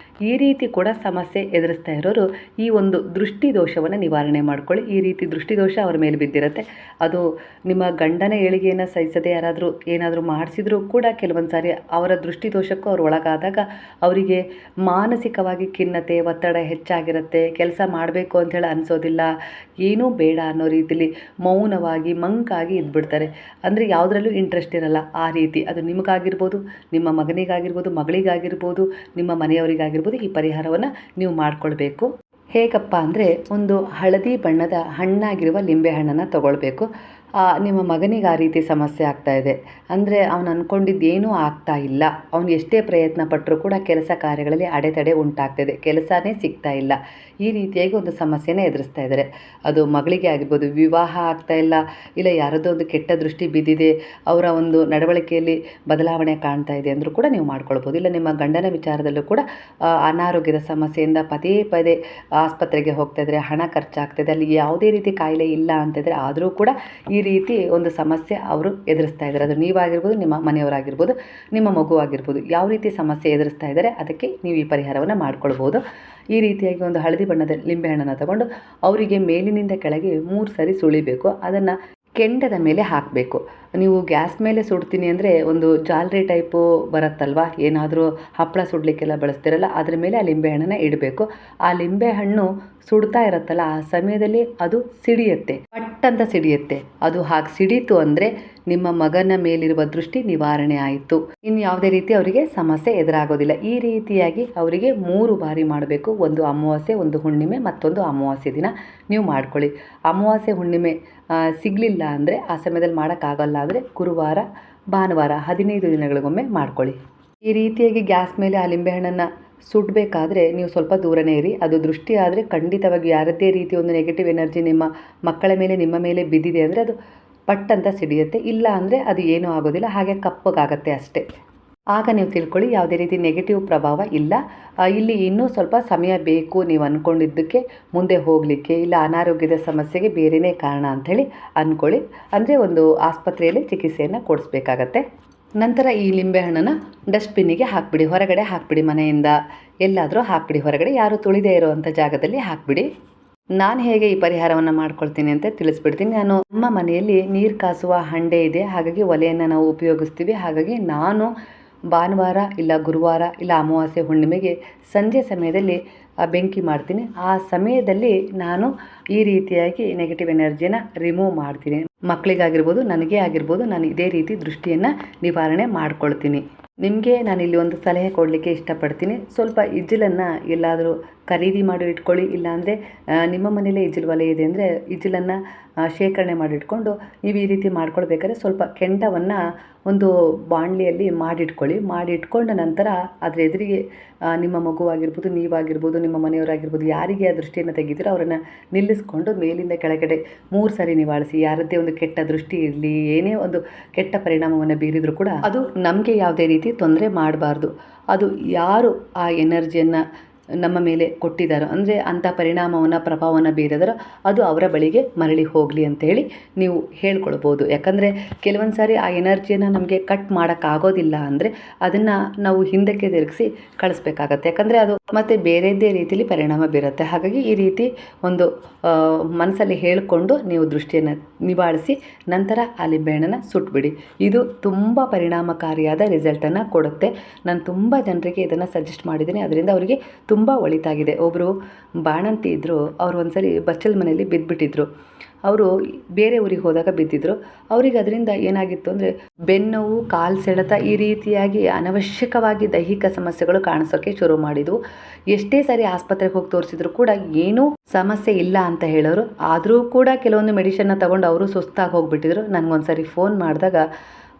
ಈ ರೀತಿ ಕೂಡ ಸಮಸ್ಯೆ ಎದುರಿಸ್ತಾ ಇರೋರು ಈ ಒಂದು ದೃಷ್ಟಿ ದೋಷವನ್ನು ನಿವಾರಣೆ ಮಾಡ್ಕೊಳ್ಳಿ. ಈ ರೀತಿ ದೃಷ್ಟಿ ದೋಷ ಅವರ ಮೇಲೆ ಬಿದ್ದಿರುತ್ತೆ. ಅದು ನಿಮ್ಮ ಗಂಡನ ಏಳಿಗೆಯನ್ನು ಸಹಿಸದೆ ಯಾರಾದರೂ ಏನಾದರೂ ಮಾಡಿಸಿದ್ರೂ ಕೂಡ ಕೆಲವೊಂದು ಸಾರಿ ಅವರ ದೃಷ್ಟಿ ದೋಷಕ್ಕೂ ಅವ್ರು ಒಳಗಾದಾಗ ಅವರಿಗೆ ಮಾನಸಿಕವಾಗಿ ಖಿನ್ನತೆ, ಒತ್ತಡ ಹೆಚ್ಚಾಗಿರುತ್ತೆ. ಕೆಲಸ ಮಾಡಬೇಕು ಅಂಥೇಳಿ ಅನಿಸೋದಿಲ್ಲ, ಏನೂ ಬೇಡ ಅನ್ನೋ ರೀತಿಲಿ ಮೌನವಾಗಿ ಮಂಕಾಗಿ ಇದ್ಬಿಡ್ತಾರೆ. ಅಂದರೆ ಯಾವುದರಲ್ಲೂ ಇಂಟ್ರೆಸ್ಟ್ ಇರಲ್ಲ. ಆ ರೀತಿ ಅದು ನಿಮಗಾಗಿರ್ಬೋದು, ನಿಮ್ಮ ಮಗನಿಗಾಗಿರ್ಬೋದು, ಮಗಳಿಗಾಗಿರ್ಬೋದು, ನಿಮ್ಮ ಮನೆಯವರಿಗಾಗಿರ್ಬೋದು. ಈ ಪರಿಹಾರವನ್ನು ನೀವು ಮಾಡಿಕೊಳ್ಬೇಕು. ಹೇಗಪ್ಪ ಅಂದರೆ, ಒಂದು ಹಳದಿ ಬಣ್ಣದ ಹಣ್ಣಾಗಿರುವ ಲಿಂಬೆಹಣ್ಣನ್ನು ತಗೊಳ್ಬೇಕು. ನಿಮ್ಮ ಮಗನಿಗೆ ಆ ರೀತಿ ಸಮಸ್ಯೆ ಆಗ್ತಾ ಇದೆ ಅಂದರೆ, ಅವನು ಅಂದ್ಕೊಂಡಿದ್ದೇನೂ ಆಗ್ತಾ ಇಲ್ಲ. ಅವನು ಎಷ್ಟೇ ಪ್ರಯತ್ನ ಪಟ್ಟರೂ ಕೂಡ ಕೆಲಸ ಕಾರ್ಯಗಳಲ್ಲಿ ಅಡೆತಡೆ ಉಂಟಾಗ್ತಾಯಿದೆ, ಕೆಲಸನೇ ಸಿಗ್ತಾ ಇಲ್ಲ. ಈ ರೀತಿಯಾಗಿ ಒಂದು ಸಮಸ್ಯೆನ ಎದುರಿಸ್ತಾ ಇದ್ದಾರೆ. ಅದು ಮಗಳಿಗೆ ಆಗಿರ್ಬೋದು, ವಿವಾಹ ಆಗ್ತಾ ಇಲ್ಲ, ಇಲ್ಲ ಯಾರದೋ ಒಂದು ಕೆಟ್ಟ ದೃಷ್ಟಿ ಬಿದ್ದಿದೆ, ಅವರ ಒಂದು ನಡವಳಿಕೆಯಲ್ಲಿ ಬದಲಾವಣೆ ಕಾಣ್ತಾ ಇದೆ ಅಂದರೂ ಕೂಡ ನೀವು ಮಾಡ್ಕೊಳ್ಬೋದು. ಇಲ್ಲ ನಿಮ್ಮ ಗಂಡನ ವಿಚಾರದಲ್ಲೂ ಕೂಡ ಅನಾರೋಗ್ಯದ ಸಮಸ್ಯೆಯಿಂದ ಪದೇ ಪದೇ ಆಸ್ಪತ್ರೆಗೆ ಹೋಗ್ತಾ ಇದ್ದಾರೆ, ಹಣ ಖರ್ಚಾಗ್ತಾಯಿದೆ, ಅಲ್ಲಿ ಯಾವುದೇ ರೀತಿ ಕಾಯಿಲೆ ಇಲ್ಲ ಅಂತಿದ್ರೆ ಆದರೂ ಕೂಡ ಈ ರೀತಿ ಒಂದು ಸಮಸ್ಯೆ ಅವರು ಎದುರಿಸ್ತಾ ಇದ್ದಾರೆ. ಅದು ನೀವಾಗಿರ್ಬೋದು, ನಿಮ್ಮ ಮನೆಯವರಾಗಿರ್ಬೋದು, ನಿಮ್ಮ ಮಗು ಆಗಿರ್ಬೋದು, ಯಾವ ರೀತಿ ಸಮಸ್ಯೆ ಎದುರಿಸ್ತಾ ಇದ್ದಾರೆ ಅದಕ್ಕೆ ನೀವು ಈ ಪರಿಹಾರವನ್ನು ಮಾಡ್ಕೊಳ್ಬೋದು. ಈ ರೀತಿಯಾಗಿ ಒಂದು ಹಳದಿ ಬಣ್ಣದ ಲಿಂಬೆಹಣ್ಣನ್ನು ತಗೊಂಡು ಅವರಿಗೆ ಮೇಲಿನಿಂದ ಕೆಳಗೆ 3 ಸರಿ ಸುಳಿಬೇಕು. ಅದನ್ನು ಕೆಂಡದ ಮೇಲೆ ಹಾಕಬೇಕು. ನೀವು ಗ್ಯಾಸ್ ಮೇಲೆ ಸುಡ್ತೀನಿ ಅಂದರೆ ಒಂದು ಜಾಲರಿ ಟೈಪು ಬರುತ್ತಲ್ವ, ಏನಾದರೂ ಹಪ್ಪಳ ಸುಡಲಿಕ್ಕೆಲ್ಲ ಬಳಸ್ತಿರಲ್ಲ, ಅದ್ರ ಮೇಲೆ ಆ ಲಿಂಬೆಹಣ್ಣನ್ನು ಇಡಬೇಕು. ಆ ಲಿಂಬೆಹಣ್ಣು ಸುಡ್ತಾ ಇರುತ್ತಲ್ಲ, ಆ ಸಮಯದಲ್ಲಿ ಅದು ಸಿಡಿಯುತ್ತೆ, ಪಟ್ಟಂತ ಸಿಡಿಯುತ್ತೆ. ಅದು ಹಾಗೆ ಸಿಡೀತು ಅಂದರೆ ನಿಮ್ಮ ಮಗನ ಮೇಲಿರುವ ದೃಷ್ಟಿ ನಿವಾರಣೆ ಆಯಿತು. ಇನ್ನು ಯಾವುದೇ ರೀತಿ ಅವರಿಗೆ ಸಮಸ್ಯೆ ಎದುರಾಗೋದಿಲ್ಲ. ಈ ರೀತಿಯಾಗಿ ಅವರಿಗೆ 3 ಬಾರಿ ಮಾಡಬೇಕು. ಒಂದು ಅಮಾವಾಸ್ಯೆ, ಒಂದು ಹುಣ್ಣಿಮೆ, ಮತ್ತೊಂದು ಅಮಾವಾಸ್ಯೆ ದಿನ ನೀವು ಮಾಡ್ಕೊಳ್ಳಿ. ಅಮಾವಾಸ್ಯೆ ಹುಣ್ಣಿಮೆ ಸಿಗಲಿಲ್ಲ ಅಂದರೆ, ಆ ಸಮಯದಲ್ಲಿ ಮಾಡೋಕ್ಕಾಗಲ್ಲ ಅಂದರೆ ಗುರುವಾರ, ಭಾನುವಾರ 15 ದಿನಗಳಿಗೊಮ್ಮೆ ಮಾಡ್ಕೊಳ್ಳಿ. ಈ ರೀತಿಯಾಗಿ ಗ್ಯಾಸ್ ಮೇಲೆ ಆ ಲಿಂಬೆಹಣ್ಣನ್ನು ಸುಡಬೇಕಾದ್ರೆ ನೀವು ಸ್ವಲ್ಪ ದೂರನೇ ಇರಿ. ಅದು ದೃಷ್ಟಿ ಆದರೆ ಖಂಡಿತವಾಗಿ ಯಾರದ್ದೇ ರೀತಿ ಒಂದು ನೆಗೆಟಿವ್ ಎನರ್ಜಿ ನಿಮ್ಮ ಮಕ್ಕಳ ಮೇಲೆ, ನಿಮ್ಮ ಮೇಲೆ ಬಿದ್ದಿದೆ ಅಂದರೆ ಅದು ಪಟ್ಟಂತ ಸಿಡಿಯುತ್ತೆ. ಇಲ್ಲ ಅಂದರೆ ಅದು ಏನೂ ಆಗೋದಿಲ್ಲ, ಹಾಗೆ ಕಪ್ಪಗಾಗತ್ತೆ ಅಷ್ಟೇ. ಆಗ ನೀವು ತಿಳ್ಕೊಳ್ಳಿ ಯಾವುದೇ ರೀತಿ ನೆಗೆಟಿವ್ ಪ್ರಭಾವ ಇಲ್ಲ. ಇಲ್ಲಿ ಇನ್ನೂ ಸ್ವಲ್ಪ ಸಮಯ ಬೇಕು ನೀವು ಅಂದ್ಕೊಂಡಿದ್ದಕ್ಕೆ ಮುಂದೆ ಹೋಗಲಿಕ್ಕೆ, ಇಲ್ಲ ಅನಾರೋಗ್ಯದ ಸಮಸ್ಯೆಗೆ ಬೇರೆಯೇ ಕಾರಣ ಅಂಥೇಳಿ ಅಂದ್ಕೊಳ್ಳಿ. ಅಂದರೆ ಒಂದು ಆಸ್ಪತ್ರೆಯಲ್ಲಿ ಚಿಕಿತ್ಸೆಯನ್ನು ಕೊಡಿಸ್ಬೇಕಾಗತ್ತೆ. ನಂತರ ಈ ಲಿಂಬೆಹಣ್ಣನ್ನು ಡಸ್ಟ್ಬಿನ್ನಿಗೆ ಹಾಕಿಬಿಡಿ, ಹೊರಗಡೆ ಹಾಕಿಬಿಡಿ, ಮನೆಯಿಂದ ಎಲ್ಲಾದರೂ ಹಾಕಿಬಿಡಿ, ಹೊರಗಡೆ ಯಾರು ತುಳಿದೇ ಇರೋವಂಥ ಜಾಗದಲ್ಲಿ ಹಾಕಿಬಿಡಿ. ನಾನು ಹೇಗೆ ಈ ಪರಿಹಾರವನ್ನು ಮಾಡ್ಕೊಳ್ತೀನಿ ಅಂತ ತಿಳಿಸ್ಬಿಡ್ತೀನಿ. ನಮ್ಮ ಮನೆಯಲ್ಲಿ ನೀರು ಕಾಸುವ ಹಂಡೆ ಇದೆ, ಹಾಗಾಗಿ ಒಲೆಯನ್ನು ನಾವು ಉಪಯೋಗಿಸ್ತೀವಿ. ಹಾಗಾಗಿ ನಾನು ಭಾನುವಾರ ಇಲ್ಲ ಗುರುವಾರ ಇಲ್ಲ ಅಮಾವಾಸ್ಯೆ ಹುಣ್ಣಿಮೆಗೆ ಸಂಜೆ ಸಮಯದಲ್ಲಿ ಬೆಂಕಿ ಮಾಡ್ತೀನಿ. ಆ ಸಮಯದಲ್ಲಿ ನಾನು ಈ ರೀತಿಯಾಗಿ ನೆಗೆಟಿವ್ ಎನರ್ಜಿನ ರಿಮೂವ್ ಮಾಡ್ತೀನಿ. ಮಕ್ಕಳಿಗಾಗಿರ್ಬೋದು, ನನಗೇ ಆಗಿರ್ಬೋದು, ನಾನು ಇದೇ ರೀತಿ ದೃಷ್ಟಿಯನ್ನು ನಿವಾರಣೆ ಮಾಡ್ಕೊಳ್ತೀನಿ. ನಿಮಗೆ ನಾನಿಲ್ಲಿ ಒಂದು ಸಲಹೆ ಕೊಡಲಿಕ್ಕೆ ಇಷ್ಟಪಡ್ತೀನಿ. ಸ್ವಲ್ಪ ಇಜ್ಜಲನ್ನು ಎಲ್ಲಾದರೂ ಖರೀದಿ ಮಾಡಿ ಇಟ್ಕೊಳ್ಳಿ. ಇಲ್ಲಾಂದರೆ ನಿಮ್ಮ ಮನೇಲೇ ಇಜ್ಜಲು ಒಲೆ ಇದೆ ಅಂದರೆ ಇಜ್ಜಲನ್ನು ಶೇಖರಣೆ ಮಾಡಿಟ್ಕೊಂಡು ನೀವು ಈ ರೀತಿ ಮಾಡ್ಕೊಳ್ಬೇಕಾದ್ರೆ ಸ್ವಲ್ಪ ಕೆಂಡವನ್ನು ಒಂದು ಬಾಣಲಿಯಲ್ಲಿ ಮಾಡಿಟ್ಕೊಂಡ ನಂತರ ಅದರ ಎದುರಿಗೆ ನಿಮ್ಮ ಮಗುವಾಗಿರ್ಬೋದು, ನೀವಾಗಿರ್ಬೋದು, ನಿಮ್ಮ ಮನೆಯವರಾಗಿರ್ಬೋದು, ಯಾರಿಗೆ ಆ ದೃಷ್ಟಿಯನ್ನು ತೆಗಿತೀರೋ ಅವರನ್ನು ನಿಲ್ಲಿಸ್ಕೊಂಡು ಮೇಲಿಂದ ಕೆಳಗಡೆ 3 ಸಾರಿ ನಿವಾಳಿಸಿ. ಯಾರದ್ದೇ ಒಂದು ಕೆಟ್ಟ ದೃಷ್ಟಿ ಇರಲಿ, ಏನೇ ಒಂದು ಕೆಟ್ಟ ಪರಿಣಾಮವನ್ನು ಬೀರಿದರೂ ಕೂಡ ಅದು ನಮಗೆ ಯಾವುದೇ ರೀತಿ ತೊಂದರೆ ಮಾಡಬಾರ್ದು. ಅದು ಯಾರು ಆ ಎನರ್ಜಿಯನ್ನು ನಮ್ಮ ಮೇಲೆ ಕೊಟ್ಟಿದ್ದಾರೋ, ಅಂದರೆ ಅಂಥ ಪರಿಣಾಮವನ್ನು ಪ್ರಭಾವವನ್ನು ಬೀರಿದಾರೋ ಅದು ಅವರ ಬಳಿಗೆ ಮರಳಿ ಹೋಗಲಿ ಅಂತೇಳಿ ನೀವು ಹೇಳ್ಕೊಳ್ಬೋದು. ಯಾಕಂದರೆ ಕೆಲವೊಂದು ಸಾರಿ ಆ ಎನರ್ಜಿಯನ್ನು ನಮಗೆ ಕಟ್ ಮಾಡೋಕ್ಕಾಗೋದಿಲ್ಲ ಅಂದರೆ ಅದನ್ನು ನಾವು ಹಿಂದಕ್ಕೆ ತಿರುಗಿಸಿ ಕಳಿಸ್ಬೇಕಾಗತ್ತೆ. ಯಾಕಂದರೆ ಅದು ಮತ್ತು ಬೇರೆಯದೇ ರೀತಿಯಲ್ಲಿ ಪರಿಣಾಮ ಬೀರುತ್ತೆ. ಹಾಗಾಗಿ ಈ ರೀತಿ ಒಂದು ಮನಸ್ಸಲ್ಲಿ ಹೇಳಿಕೊಂಡು ನೀವು ದೃಷ್ಟಿಯನ್ನು ನಿವಾಳಿಸಿ ನಂತರ ಆ ಲಿಂಬೆಹಣ್ಣನ್ನು ಸುಟ್ಬಿಡಿ. ಇದು ತುಂಬ ಪರಿಣಾಮಕಾರಿಯಾದ ರಿಸಲ್ಟನ್ನು ಕೊಡುತ್ತೆ. ನಾನು ತುಂಬ ಜನರಿಗೆ ಇದನ್ನು ಸಜೆಸ್ಟ್ ಮಾಡಿದ್ದೀನಿ, ಅದರಿಂದ ಅವರಿಗೆ ತುಂಬ ಒಳಿತಾಗಿದೆ. ಒಬ್ಬರು ಬಾಣಂತಿ ಇದ್ದರು, ಅವರು ಒಂದು ಸರಿ ಬಚ್ಚಲ ಮನೆಯಲ್ಲಿ ಬಿದ್ದುಬಿಟ್ಟಿದ್ರು. ಅವರು ಬೇರೆ ಊರಿಗೆ ಹೋದಾಗ ಬಿದ್ದಿದ್ರು. ಅವರಿಗೆ ಅದರಿಂದ ಏನಾಗಿತ್ತು ಅಂದರೆ ಬೆನ್ನೋವು, ಕಾಲು ಸೆಳೆತ, ಈ ರೀತಿಯಾಗಿ ಅನವಶ್ಯಕವಾಗಿ ದೈಹಿಕ ಸಮಸ್ಯೆಗಳು ಕಾಣಿಸೋಕ್ಕೆ ಶುರು ಮಾಡಿದ್ವು. ಎಷ್ಟೇ ಸಾರಿ ಆಸ್ಪತ್ರೆಗೆ ಹೋಗಿ ತೋರಿಸಿದ್ರು ಕೂಡ ಏನೂ ಸಮಸ್ಯೆ ಇಲ್ಲ ಅಂತ ಹೇಳೋರು. ಆದರೂ ಕೂಡ ಕೆಲವೊಂದು ಮೆಡಿಷನ್ನ ತಗೊಂಡು ಅವರು ಸುಸ್ತಾಗಿ ಹೋಗಿಬಿಟ್ಟಿದ್ರು. ನನಗೊಂದು ಸಾರಿ ಫೋನ್ ಮಾಡಿದಾಗ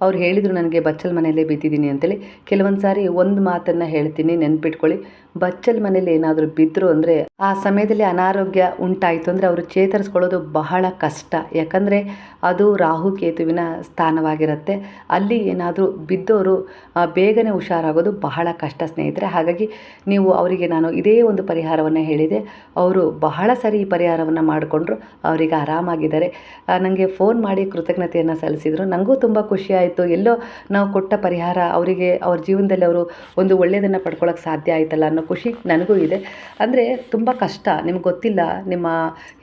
ಅವ್ರು ಹೇಳಿದರು, ನನಗೆ ಬಚ್ಚಲ ಮನೆಯಲ್ಲೇ ಬಿದ್ದಿದ್ದೀನಿ ಅಂತೇಳಿ. ಕೆಲವೊಂದು ಸಾರಿ ಒಂದು ಮಾತನ್ನು ಹೇಳ್ತೀನಿ, ನೆನ್ಪಿಟ್ಕೊಳ್ಳಿ. ಬಚ್ಚಲ ಮನೇಲಿ ಏನಾದರೂ ಬಿದ್ದರು ಅಂದರೆ ಆ ಸಮಯದಲ್ಲಿ ಅನಾರೋಗ್ಯ ಉಂಟಾಯಿತು ಅಂದರೆ ಅವರು ಚೇತರಿಸ್ಕೊಳ್ಳೋದು ಬಹಳ ಕಷ್ಟ. ಯಾಕಂದರೆ ಅದು ರಾಹುಕೇತುವಿನ ಸ್ಥಾನವಾಗಿರುತ್ತೆ. ಅಲ್ಲಿ ಏನಾದರೂ ಬಿದ್ದವರು ಬೇಗನೆ ಹುಷಾರಾಗೋದು ಬಹಳ ಕಷ್ಟ ಸ್ನೇಹಿತರೆ. ಹಾಗಾಗಿ ನೀವು ಅವರಿಗೆ ನಾನು ಇದೇ ಒಂದು ಪರಿಹಾರವನ್ನು ಹೇಳಿದೆ. ಅವರು ಬಹಳ ಸರಿ ಈ ಪರಿಹಾರವನ್ನು ಮಾಡಿಕೊಂಡ್ರು, ಅವರಿಗೆ ಆರಾಮಾಗಿದ್ದಾರೆ. ನನಗೆ ಫೋನ್ ಮಾಡಿ ಕೃತಜ್ಞತೆಯನ್ನು ಸಲ್ಲಿಸಿದರು. ನನಗೂ ತುಂಬ ಖುಷಿ ಆಯಿತು. ಎಲ್ಲೋ ನಾವು ಕೊಟ್ಟ ಪರಿಹಾರ ಅವರಿಗೆ ಅವ್ರ ಜೀವನದಲ್ಲಿ ಅವರು ಒಂದು ಒಳ್ಳೆಯದನ್ನು ಪಡ್ಕೊಳ್ಳೋಕೆ ಸಾಧ್ಯ ಆಯ್ತಲ್ಲ ಅನ್ನೋ ಖುಷಿ ನನಗೂ ಇದೆ. ಅಂದರೆ ತುಂಬ ಕಷ್ಟ. ನಿಮ್ಗೆ ಗೊತ್ತಿಲ್ಲ, ನಿಮ್ಮ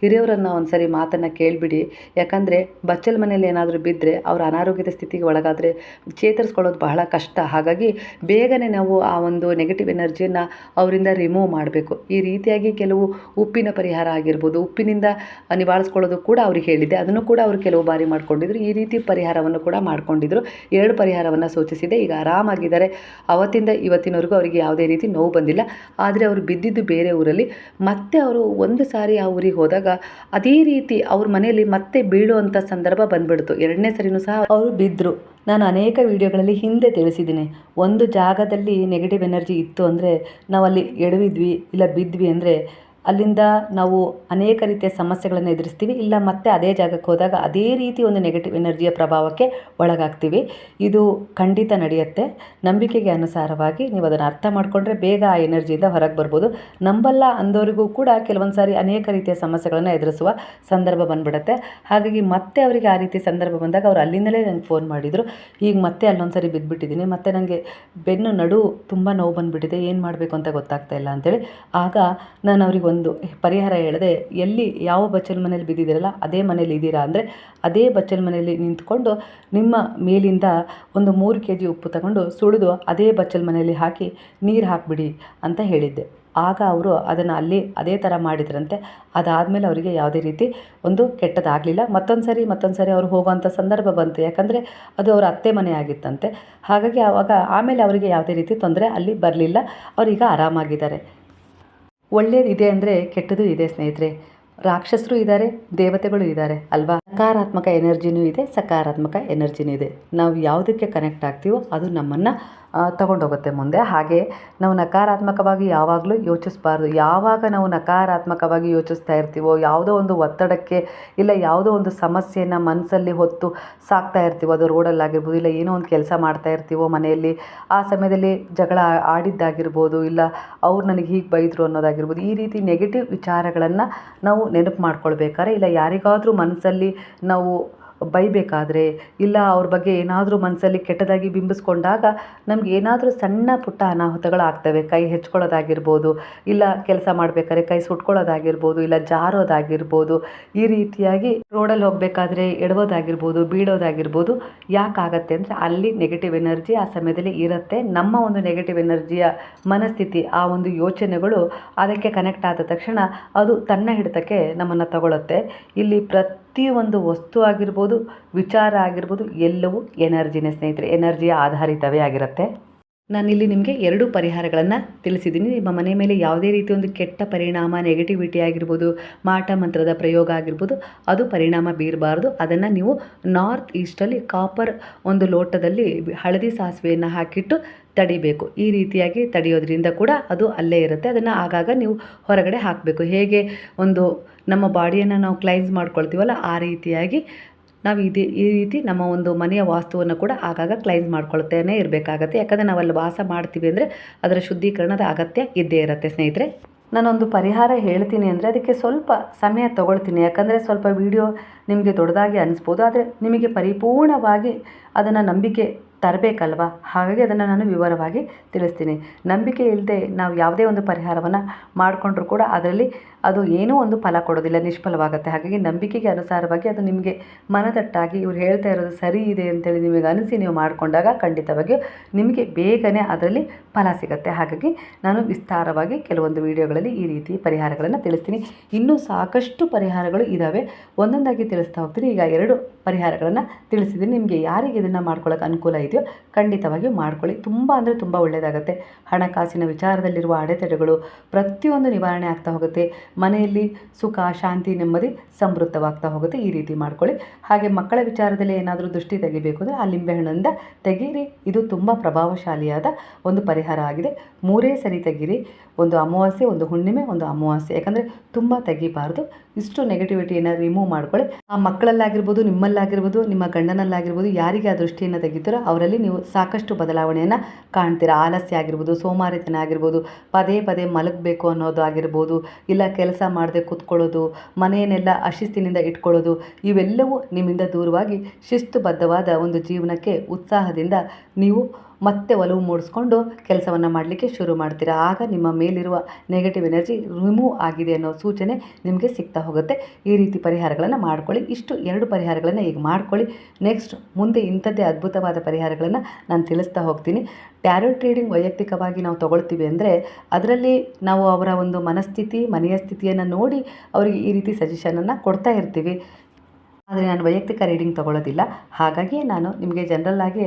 ಹಿರಿಯವರನ್ನು ಒಂದು ಸರಿ ಮಾತನ್ನು ಕೇಳಿಬಿಡಿ. ಯಾಕಂದರೆ ಬಚ್ಚಲ ಮನೆಯಲ್ಲಿ ಏನಾದರೂ ಬಿದ್ದರೆ ಅವ್ರ ಅನಾರೋಗ್ಯದ ಸ್ಥಿತಿಗೆ ಒಳಗಾದರೆ ಚೇತರಿಸ್ಕೊಳ್ಳೋದು ಬಹಳ ಕಷ್ಟ. ಹಾಗಾಗಿ ಬೇಗನೆ ನಾವು ಆ ಒಂದು ನೆಗೆಟಿವ್ ಎನರ್ಜಿಯನ್ನು ಅವರಿಂದ ರಿಮೂವ್ ಮಾಡಬೇಕು. ಈ ರೀತಿಯಾಗಿ ಕೆಲವು ಉಪ್ಪಿನ ಪರಿಹಾರ ಆಗಿರ್ಬೋದು, ಉಪ್ಪಿನಿಂದ ನಿವಾಳಿಸ್ಕೊಳ್ಳೋದು ಕೂಡ ಅವ್ರಿಗೆ ಹೇಳಿದ್ದೆ. ಅದನ್ನು ಕೂಡ ಅವರು ಕೆಲವು ಬಾರಿ ಮಾಡ್ಕೊಂಡಿದ್ರು. ಈ ರೀತಿ ಪರಿಹಾರವನ್ನು ಕೂಡ ಮಾಡ್ಕೊಂಡಿದ್ರು. 2 ಪರಿಹಾರವನ್ನು ಸೂಚಿಸಿದೆ. ಈಗ ಆರಾಮಾಗಿದ್ದಾರೆ. ಅವತ್ತಿಂದ ಇವತ್ತಿನವರೆಗೂ ಅವರಿಗೆ ಯಾವುದೇ ರೀತಿ ನೋವು ಬಂದಿಲ್ಲ. ಆದರೆ ಅವರು ಬಿದ್ದಿದ್ದು ಬೇರೆ ಊರಲ್ಲಿ. ಮತ್ತೆ ಅವರು ಒಂದು ಸಾರಿ ಆ ಊರಿಗೆ ಹೋದಾಗ ಅದೇ ರೀತಿ ಅವ್ರ ಮನೆಯಲ್ಲಿ ಮತ್ತೆ ಬೀಳುವಂಥ ಸಂದರ್ಭ ಬಂದ್ಬಿಡ್ತು. 2ನೇ ಸರಿನೂ ಸಹ ಅವರು ಬಿದ್ದರು. ನಾನು ಅನೇಕ ವಿಡಿಯೋಗಳಲ್ಲಿ ಹಿಂದೆ ತಿಳಿಸಿದ್ದೀನಿ. ಒಂದು ಜಾಗದಲ್ಲಿ ನೆಗೆಟಿವ್ ಎನರ್ಜಿ ಇತ್ತು ಅಂದರೆ ನಾವಲ್ಲಿ ಎಡವಿದ್ವಿ ಇಲ್ಲ ಬಿದ್ವಿ ಅಂದರೆ ಅಲ್ಲಿಂದ ನಾವು ಅನೇಕ ರೀತಿಯ ಸಮಸ್ಯೆಗಳನ್ನು ಎದುರಿಸ್ತೀವಿ. ಇಲ್ಲ ಮತ್ತೆ ಅದೇ ಜಾಗಕ್ಕೆ ಹೋದಾಗ ಅದೇ ರೀತಿ ಒಂದು ನೆಗೆಟಿವ್ ಎನರ್ಜಿಯ ಪ್ರಭಾವಕ್ಕೆ ಒಳಗಾಗ್ತೀವಿ. ಇದು ಖಂಡಿತ ನಡೆಯುತ್ತೆ. ನಂಬಿಕೆಗೆ ಅನುಸಾರವಾಗಿ ನೀವು ಅದನ್ನು ಅರ್ಥ ಮಾಡಿಕೊಂಡ್ರೆ ಬೇಗ ಆ ಎನರ್ಜಿಯಿಂದ ಹೊರಗೆ ಬರ್ಬೋದು. ನಂಬಲ್ಲ ಅಂದವರಿಗೂ ಕೂಡ ಕೆಲವೊಂದು ಸಾರಿ ಅನೇಕ ರೀತಿಯ ಸಮಸ್ಯೆಗಳನ್ನು ಎದುರಿಸುವ ಸಂದರ್ಭ ಬಂದ್ಬಿಡುತ್ತೆ. ಹಾಗಾಗಿ ಮತ್ತೆ ಅವರಿಗೆ ಆ ರೀತಿ ಸಂದರ್ಭ ಬಂದಾಗ ಅವರು ಅಲ್ಲಿಂದಲೇ ನನಗೆ ಫೋನ್ ಮಾಡಿದರು. ಈಗ ಮತ್ತೆ ಅಲ್ಲೊಂದು ಸರಿ ಬಿದ್ದುಬಿಟ್ಟಿದ್ದೀನಿ, ಮತ್ತು ನನಗೆ ಬೆನ್ನು ನಡು ತುಂಬ ನೋವು ಬಂದುಬಿಟ್ಟಿದೆ, ಏನು ಮಾಡಬೇಕು ಅಂತ ಗೊತ್ತಾಗ್ತಾ ಇಲ್ಲ ಅಂತೇಳಿ. ಆಗ ನಾನು ಅವ್ರಿಗೆ ಒಂದು ಪರಿಹಾರ ಹೇಳಿದೆ. ಎಲ್ಲಿ ಯಾವ ಬಚ್ಚಲ ಮನೇಲಿ ಬಿದ್ದಿದ್ದೀರಲ್ಲ ಅದೇ ಮನೇಲಿ ಇದ್ದೀರಾ ಅಂದರೆ ಅದೇ ಬಚ್ಚಲ ಮನೆಯಲ್ಲಿ ನಿಂತ್ಕೊಂಡು ನಿಮ್ಮ ಮೇಲಿಂದ ಒಂದು 3 kg ಉಪ್ಪು ತಗೊಂಡು ಸುಳಿದು ಅದೇ ಬಚ್ಚಲ ಮನೆಯಲ್ಲಿ ಹಾಕಿ ನೀರು ಹಾಕಿಬಿಡಿ ಅಂತ ಹೇಳಿದ್ದೆ. ಆಗ ಅವರು ಅದನ್ನು ಅಲ್ಲಿ ಅದೇ ಥರ ಮಾಡಿದ್ರಂತೆ. ಅದಾದಮೇಲೆ ಅವರಿಗೆ ಯಾವುದೇ ರೀತಿ ಒಂದು ಕೆಟ್ಟದಾಗಲಿಲ್ಲ. ಮತ್ತೊಂದು ಸರಿ ಅವರು ಹೋಗುವಂಥ ಸಂದರ್ಭ ಬಂತು. ಯಾಕಂದರೆ ಅದು ಅವರ ಅತ್ತೆ ಮನೆ ಆಗಿತ್ತಂತೆ. ಹಾಗಾಗಿ ಆಮೇಲೆ ಅವರಿಗೆ ಯಾವುದೇ ರೀತಿ ತೊಂದರೆ ಅಲ್ಲಿ ಬರಲಿಲ್ಲ. ಅವರೀಗ ಆರಾಮಾಗಿದ್ದಾರೆ. ಒಳ್ಳೆಯದಿದೆ ಅಂದರೆ ಕೆಟ್ಟದ್ದು ಇದೆ ಸ್ನೇಹಿತರೆ. ರಾಕ್ಷಸರು ಇದ್ದಾರೆ, ದೇವತೆಗಳು ಇದ್ದಾರೆ ಅಲ್ವಾ? ನಕಾರಾತ್ಮಕ ಎನರ್ಜಿನೂ ಇದೆ, ಸಕಾರಾತ್ಮಕ ಎನರ್ಜಿನೂ ಇದೆ. ನಾವು ಯಾವುದಕ್ಕೆ ಕನೆಕ್ಟ್ ಆಗ್ತೀವೋ ಅದು ನಮ್ಮನ್ನು ತಗೊಂಡೋಗುತ್ತೆ ಮುಂದೆ. ಹಾಗೆ ನಾವು ನಕಾರಾತ್ಮಕವಾಗಿ ಯಾವಾಗಲೂ ಯೋಚಿಸಬಾರ್ದು. ಯಾವಾಗ ನಾವು ನಕಾರಾತ್ಮಕವಾಗಿ ಯೋಚಿಸ್ತಾ ಇರ್ತೀವೋ, ಯಾವುದೋ ಒಂದು ಒತ್ತಡಕ್ಕೆ ಇಲ್ಲ ಯಾವುದೋ ಒಂದು ಸಮಸ್ಯೆಯನ್ನು ಮನಸ್ಸಲ್ಲಿ ಹೊತ್ತು ಸಾಕ್ತಾ ಇರ್ತೀವೋ, ಅದು ರೋಡಲ್ಲಾಗಿರ್ಬೋದು, ಇಲ್ಲ ಏನೋ ಒಂದು ಕೆಲಸ ಮಾಡ್ತಾ ಇರ್ತೀವೋ ಮನೆಯಲ್ಲಿ, ಆ ಸಮಯದಲ್ಲಿ ಜಗಳ ಆಡಿದ್ದಾಗಿರ್ಬೋದು, ಇಲ್ಲ ಅವ್ರು ನನಗೆ ಹೀಗೆ ಬೈದರು ಅನ್ನೋದಾಗಿರ್ಬೋದು, ಈ ರೀತಿ ನೆಗೆಟಿವ್ ವಿಚಾರಗಳನ್ನು ನಾವು ನೆನಪು ಮಾಡ್ಕೊಳ್ಬೇಕಾದ್ರೆ, ಇಲ್ಲ ಯಾರಿಗಾದರೂ ಮನಸ್ಸಲ್ಲಿ ನಾವು ಬೈಬೇಕಾದ್ರೆ, ಇಲ್ಲ ಅವ್ರ ಬಗ್ಗೆ ಏನಾದರೂ ಮನಸ್ಸಲ್ಲಿ ಕೆಟ್ಟದಾಗಿ ಬಿಂಬಿಸ್ಕೊಂಡಾಗ ನಮ್ಗೆ ಏನಾದರೂ ಸಣ್ಣ ಪುಟ್ಟ ಅನಾಹುತಗಳಾಗ್ತವೆ. ಕೈ ಹೆಚ್ಕೊಳ್ಳೋದಾಗಿರ್ಬೋದು, ಇಲ್ಲ ಕೆಲಸ ಮಾಡಬೇಕಾದ್ರೆ ಕೈ ಸುಟ್ಕೊಳ್ಳೋದಾಗಿರ್ಬೋದು, ಇಲ್ಲ ಜಾರೋದಾಗಿರ್ಬೋದು, ಈ ರೀತಿಯಾಗಿ ರೋಡಲ್ಲಿ ಹೋಗಬೇಕಾದ್ರೆ ಎಡವೋದಾಗಿರ್ಬೋದು, ಬೀಳೋದಾಗಿರ್ಬೋದು. ಯಾಕಾಗತ್ತೆ ಅಂದರೆ ಅಲ್ಲಿ ನೆಗೆಟಿವ್ ಎನರ್ಜಿ ಆ ಸಮಯದಲ್ಲಿ ಇರುತ್ತೆ. ನಮ್ಮ ಒಂದು ನೆಗೆಟಿವ್ ಎನರ್ಜಿಯ ಮನಸ್ಥಿತಿ, ಆ ಒಂದು ಯೋಚನೆಗಳು ಅದಕ್ಕೆ ಕನೆಕ್ಟ್ ಆದ ತಕ್ಷಣ ಅದು ತನ್ನ ಹಿಡಿತಕ್ಕೆ ನಮ್ಮನ್ನು ತಗೊಳುತ್ತೆ. ಇಲ್ಲಿ ಪ್ರತಿಯೊಂದು ವಸ್ತು ಆಗಿರ್ಬೋದು, ವಿಚಾರ ಆಗಿರ್ಬೋದು, ಎಲ್ಲವೂ ಎನರ್ಜಿನೇ ಸ್ನೇಹಿತರೆ, ಎನರ್ಜಿಯ ಆಧಾರಿತವೇ ಆಗಿರುತ್ತೆ. ನಾನಿಲ್ಲಿ ನಿಮಗೆ 2 ಪರಿಹಾರಗಳನ್ನು ತಿಳಿಸಿದ್ದೀನಿ. ನಿಮ್ಮ ಮನೆ ಮೇಲೆ ಯಾವುದೇ ರೀತಿ ಒಂದು ಕೆಟ್ಟ ಪರಿಣಾಮ, ನೆಗೆಟಿವಿಟಿ ಆಗಿರ್ಬೋದು, ಮಾಟ ಮಂತ್ರದ ಪ್ರಯೋಗ ಆಗಿರ್ಬೋದು, ಅದು ಪರಿಣಾಮ ಬೀರಬಾರ್ದು. ಅದನ್ನು ನೀವು ನಾರ್ತ್ ಈಸ್ಟಲ್ಲಿ ಕಾಪರ್ ಒಂದು ಲೋಟದಲ್ಲಿ ಹಳದಿ ಸಾಸಿವೆಯನ್ನು ಹಾಕಿಟ್ಟು ತಡಿಬೇಕು. ಈ ರೀತಿಯಾಗಿ ತಡೆಯೋದ್ರಿಂದ ಕೂಡ ಅದು ಅಲ್ಲೇ ಇರುತ್ತೆ. ಅದನ್ನು ಆಗಾಗ ನೀವು ಹೊರಗಡೆ ಹಾಕಬೇಕು. ಹೇಗೆ ಒಂದು ನಮ್ಮ ಬಾಡಿಯನ್ನು ನಾವು ಕ್ಲೈನ್ಸ್ ಮಾಡ್ಕೊಳ್ತೀವಲ್ಲ, ಆ ರೀತಿಯಾಗಿ ನಾವು ಈ ರೀತಿ ನಮ್ಮ ಒಂದು ಮನೆಯ ವಾಸ್ತುವನ್ನು ಕೂಡ ಆಗಾಗ ಕ್ಲೈನ್ಸ್ ಮಾಡ್ಕೊಳ್ತಾನೆ ಇರಬೇಕಾಗತ್ತೆ. ಯಾಕಂದರೆ ನಾವಲ್ಲಿ ವಾಸ ಮಾಡ್ತೀವಿ ಅಂದರೆ ಅದರ ಶುದ್ಧೀಕರಣದ ಅಗತ್ಯ ಇದ್ದೇ ಇರುತ್ತೆ ಸ್ನೇಹಿತರೆ. ನಾನೊಂದು ಪರಿಹಾರ ಹೇಳ್ತೀನಿ ಅಂದರೆ ಅದಕ್ಕೆ ಸ್ವಲ್ಪ ಸಮಯ ತೊಗೊಳ್ತೀನಿ. ಯಾಕಂದರೆ ಸ್ವಲ್ಪ ವಿಡಿಯೋ ನಿಮಗೆ ದೊಡ್ಡದಾಗಿ ಅನಿಸ್ಬೋದು, ಆದರೆ ನಿಮಗೆ ಪರಿಪೂರ್ಣವಾಗಿ ಅದನ್ನು ನಂಬಿಕೆ ತರಬೇಕಲ್ವ, ಹಾಗಾಗಿ ಅದನ್ನು ನಾನು ವಿವರವಾಗಿ ತಿಳಿಸ್ತೀನಿ. ನಂಬಿಕೆ ಇಲ್ಲದೆ ನಾವು ಯಾವುದೇ ಒಂದು ಪರಿಹಾರವನ್ನು ಮಾಡಿಕೊಂಡ್ರೂ ಕೂಡ ಅದರಲ್ಲಿ ಅದು ಏನೂ ಒಂದು ಫಲ ಕೊಡೋದಿಲ್ಲ, ನಿಷ್ಫಲವಾಗುತ್ತೆ. ಹಾಗಾಗಿ ನಂಬಿಕೆಗೆ ಅನುಸಾರವಾಗಿ ಅದು ನಿಮಗೆ ಮನದಟ್ಟಾಗಿ ಇವ್ರು ಹೇಳ್ತಾ ಇರೋದು ಸರಿ ಇದೆ ಅಂತೇಳಿ ನಿಮಗೆ ಅನಿಸಿ ನೀವು ಮಾಡಿಕೊಂಡಾಗ ಖಂಡಿತವಾಗಿಯೂ ನಿಮಗೆ ಬೇಗನೆ ಅದರಲ್ಲಿ ಫಲ ಸಿಗುತ್ತೆ. ಹಾಗಾಗಿ ನಾನು ವಿಸ್ತಾರವಾಗಿ ಕೆಲವೊಂದು ವಿಡಿಯೋಗಳಲ್ಲಿ ಈ ರೀತಿ ಪರಿಹಾರಗಳನ್ನು ತಿಳಿಸ್ತೀನಿ. ಇನ್ನೂ ಸಾಕಷ್ಟು ಪರಿಹಾರಗಳು ಇದ್ದಾವೆ, ಒಂದೊಂದಾಗಿ ತಿಳಿಸ್ತಾ ಹೋಗ್ತೀನಿ. ಈಗ 2 ಪರಿಹಾರಗಳನ್ನು ತಿಳಿಸಿದ್ದೀನಿ. ನಿಮಗೆ ಯಾರಿಗೆ ಇದನ್ನು ಮಾಡ್ಕೊಳ್ಳೋಕೆ ಅನುಕೂಲ ಇದೆಯೋ ಖಂಡಿತವಾಗಿಯೂ ಮಾಡ್ಕೊಳ್ಳಿ. ತುಂಬ ಅಂದರೆ ತುಂಬ ಒಳ್ಳೆಯದಾಗುತ್ತೆ. ಹಣಕಾಸಿನ ವಿಚಾರದಲ್ಲಿರುವ ಅಡೆತಡೆಗಳು ಪ್ರತಿಯೊಂದು ನಿವಾರಣೆ ಆಗ್ತಾ ಹೋಗುತ್ತೆ. ಮನೆಯಲ್ಲಿ ಸುಖ, ಶಾಂತಿ, ನೆಮ್ಮದಿ ಸಮೃದ್ಧವಾಗ್ತಾ ಹೋಗುತ್ತೆ. ಈ ರೀತಿ ಮಾಡ್ಕೊಳ್ಳಿ. ಹಾಗೆ ಮಕ್ಕಳ ವಿಚಾರದಲ್ಲಿ ಏನಾದರೂ ದೃಷ್ಟಿ ತೆಗಿಬೇಕು ಅಂದರೆ ಆ ಲಿಂಬೆಹಣ್ಣಿಂದ ತೆಗೀರಿ. ಇದು ತುಂಬ ಪ್ರಭಾವಶಾಲಿಯಾದ ಒಂದು ಪರಿಹಾರ ಆಗಿದೆ. 3 ಸರಿ ತೆಗೀರಿ, ಒಂದು ಅಮಾವಾಸ್ಯೆ, ಒಂದು ಹುಣ್ಣಿಮೆ, ಒಂದು ಅಮಾವಾಸ್ಯೆ. ಯಾಕಂದರೆ ತುಂಬ ತೆಗಿಬಾರ್ದು. ಇಷ್ಟು ನೆಗೆಟಿವಿಟಿಯನ್ನು ರಿಮೂವ್ ಮಾಡ್ಕೊಳ್ಳಿ. ಆ ಮಕ್ಕಳಲ್ಲಾಗಿರ್ಬೋದು, ನಿಮ್ಮಲ್ಲಾಗಿರ್ಬೋದು, ನಿಮ್ಮ ಗಂಡನಲ್ಲಾಗಿರ್ಬೋದು, ಯಾರಿಗೆ ಆ ದೃಷ್ಟಿಯನ್ನು ತೆಗಿತೀರೋ ಅವರಲ್ಲಿ ನೀವು ಸಾಕಷ್ಟು ಬದಲಾವಣೆಯನ್ನು ಕಾಣ್ತೀರಾ. ಆಲಸ್ಯ ಆಗಿರ್ಬೋದು, ಸೋಮಾರಿತನ ಆಗಿರ್ಬೋದು, ಪದೇ ಪದೇ ಮಲಗಬೇಕು ಅನ್ನೋದು ಆಗಿರ್ಬೋದು, ಇಲ್ಲ ಕೆಲಸ ಮಾಡದೆ ಕೂತ್ಕೊಳ್ಳೋದು, ಮನೆಯನ್ನೆಲ್ಲ ಅಶಿಸ್ತಿನಿಂದ ಇಟ್ಕೊಳ್ಳೋದು, ಇವೆಲ್ಲವೂ ನಿಮ್ಮಿಂದ ದೂರವಾಗಿ ಶಿಸ್ತುಬದ್ಧವಾದ ಒಂದು ಜೀವನಕ್ಕೆ ಉತ್ಸಾಹದಿಂದ ನೀವು ಮತ್ತೆ ಒಲವು ಮೂಡಿಸ್ಕೊಂಡು ಕೆಲಸವನ್ನು ಮಾಡಲಿಕ್ಕೆ ಶುರು ಮಾಡ್ತೀರಾ. ಆಗ ನಿಮ್ಮ ಮೇಲಿರುವ ನೆಗೆಟಿವ್ ಎನರ್ಜಿ ರಿಮೂವ್ ಆಗಿದೆ ಅನ್ನೋ ಸೂಚನೆ ನಿಮಗೆ ಸಿಗ್ತಾ ಹೋಗುತ್ತೆ. ಈ ರೀತಿ ಪರಿಹಾರಗಳನ್ನು ಮಾಡ್ಕೊಳ್ಳಿ. ಇಷ್ಟು 2 ಪರಿಹಾರಗಳನ್ನು ಈಗ ಮಾಡ್ಕೊಳ್ಳಿ. ನೆಕ್ಸ್ಟ್ ಮುಂದೆ ಇಂಥದ್ದೇ ಅದ್ಭುತವಾದ ಪರಿಹಾರಗಳನ್ನು ನಾನು ತಿಳಿಸ್ತಾ ಹೋಗ್ತೀನಿ. ಟ್ಯಾರೋಟ್ ರೀಡಿಂಗ್ ವೈಯಕ್ತಿಕವಾಗಿ ನಾವು ತೊಗೊಳ್ತೀವಿ ಅಂದರೆ ಅದರಲ್ಲಿ ನಾವು ಅವರ ಒಂದು ಮನಸ್ಥಿತಿ, ಮನೆಯ ಸ್ಥಿತಿಯನ್ನು ನೋಡಿ ಅವರಿಗೆ ಈ ರೀತಿ ಸಜೆಷನನ್ನು ಕೊಡ್ತಾ ಇರ್ತೀವಿ. ಆದರೆ ನಾನು ವೈಯಕ್ತಿಕ ರೀಡಿಂಗ್ ತೊಗೊಳ್ಳೋದಿಲ್ಲ. ಹಾಗಾಗಿ ನಾನು ನಿಮಗೆ ಜನರಲ್ಲಾಗಿ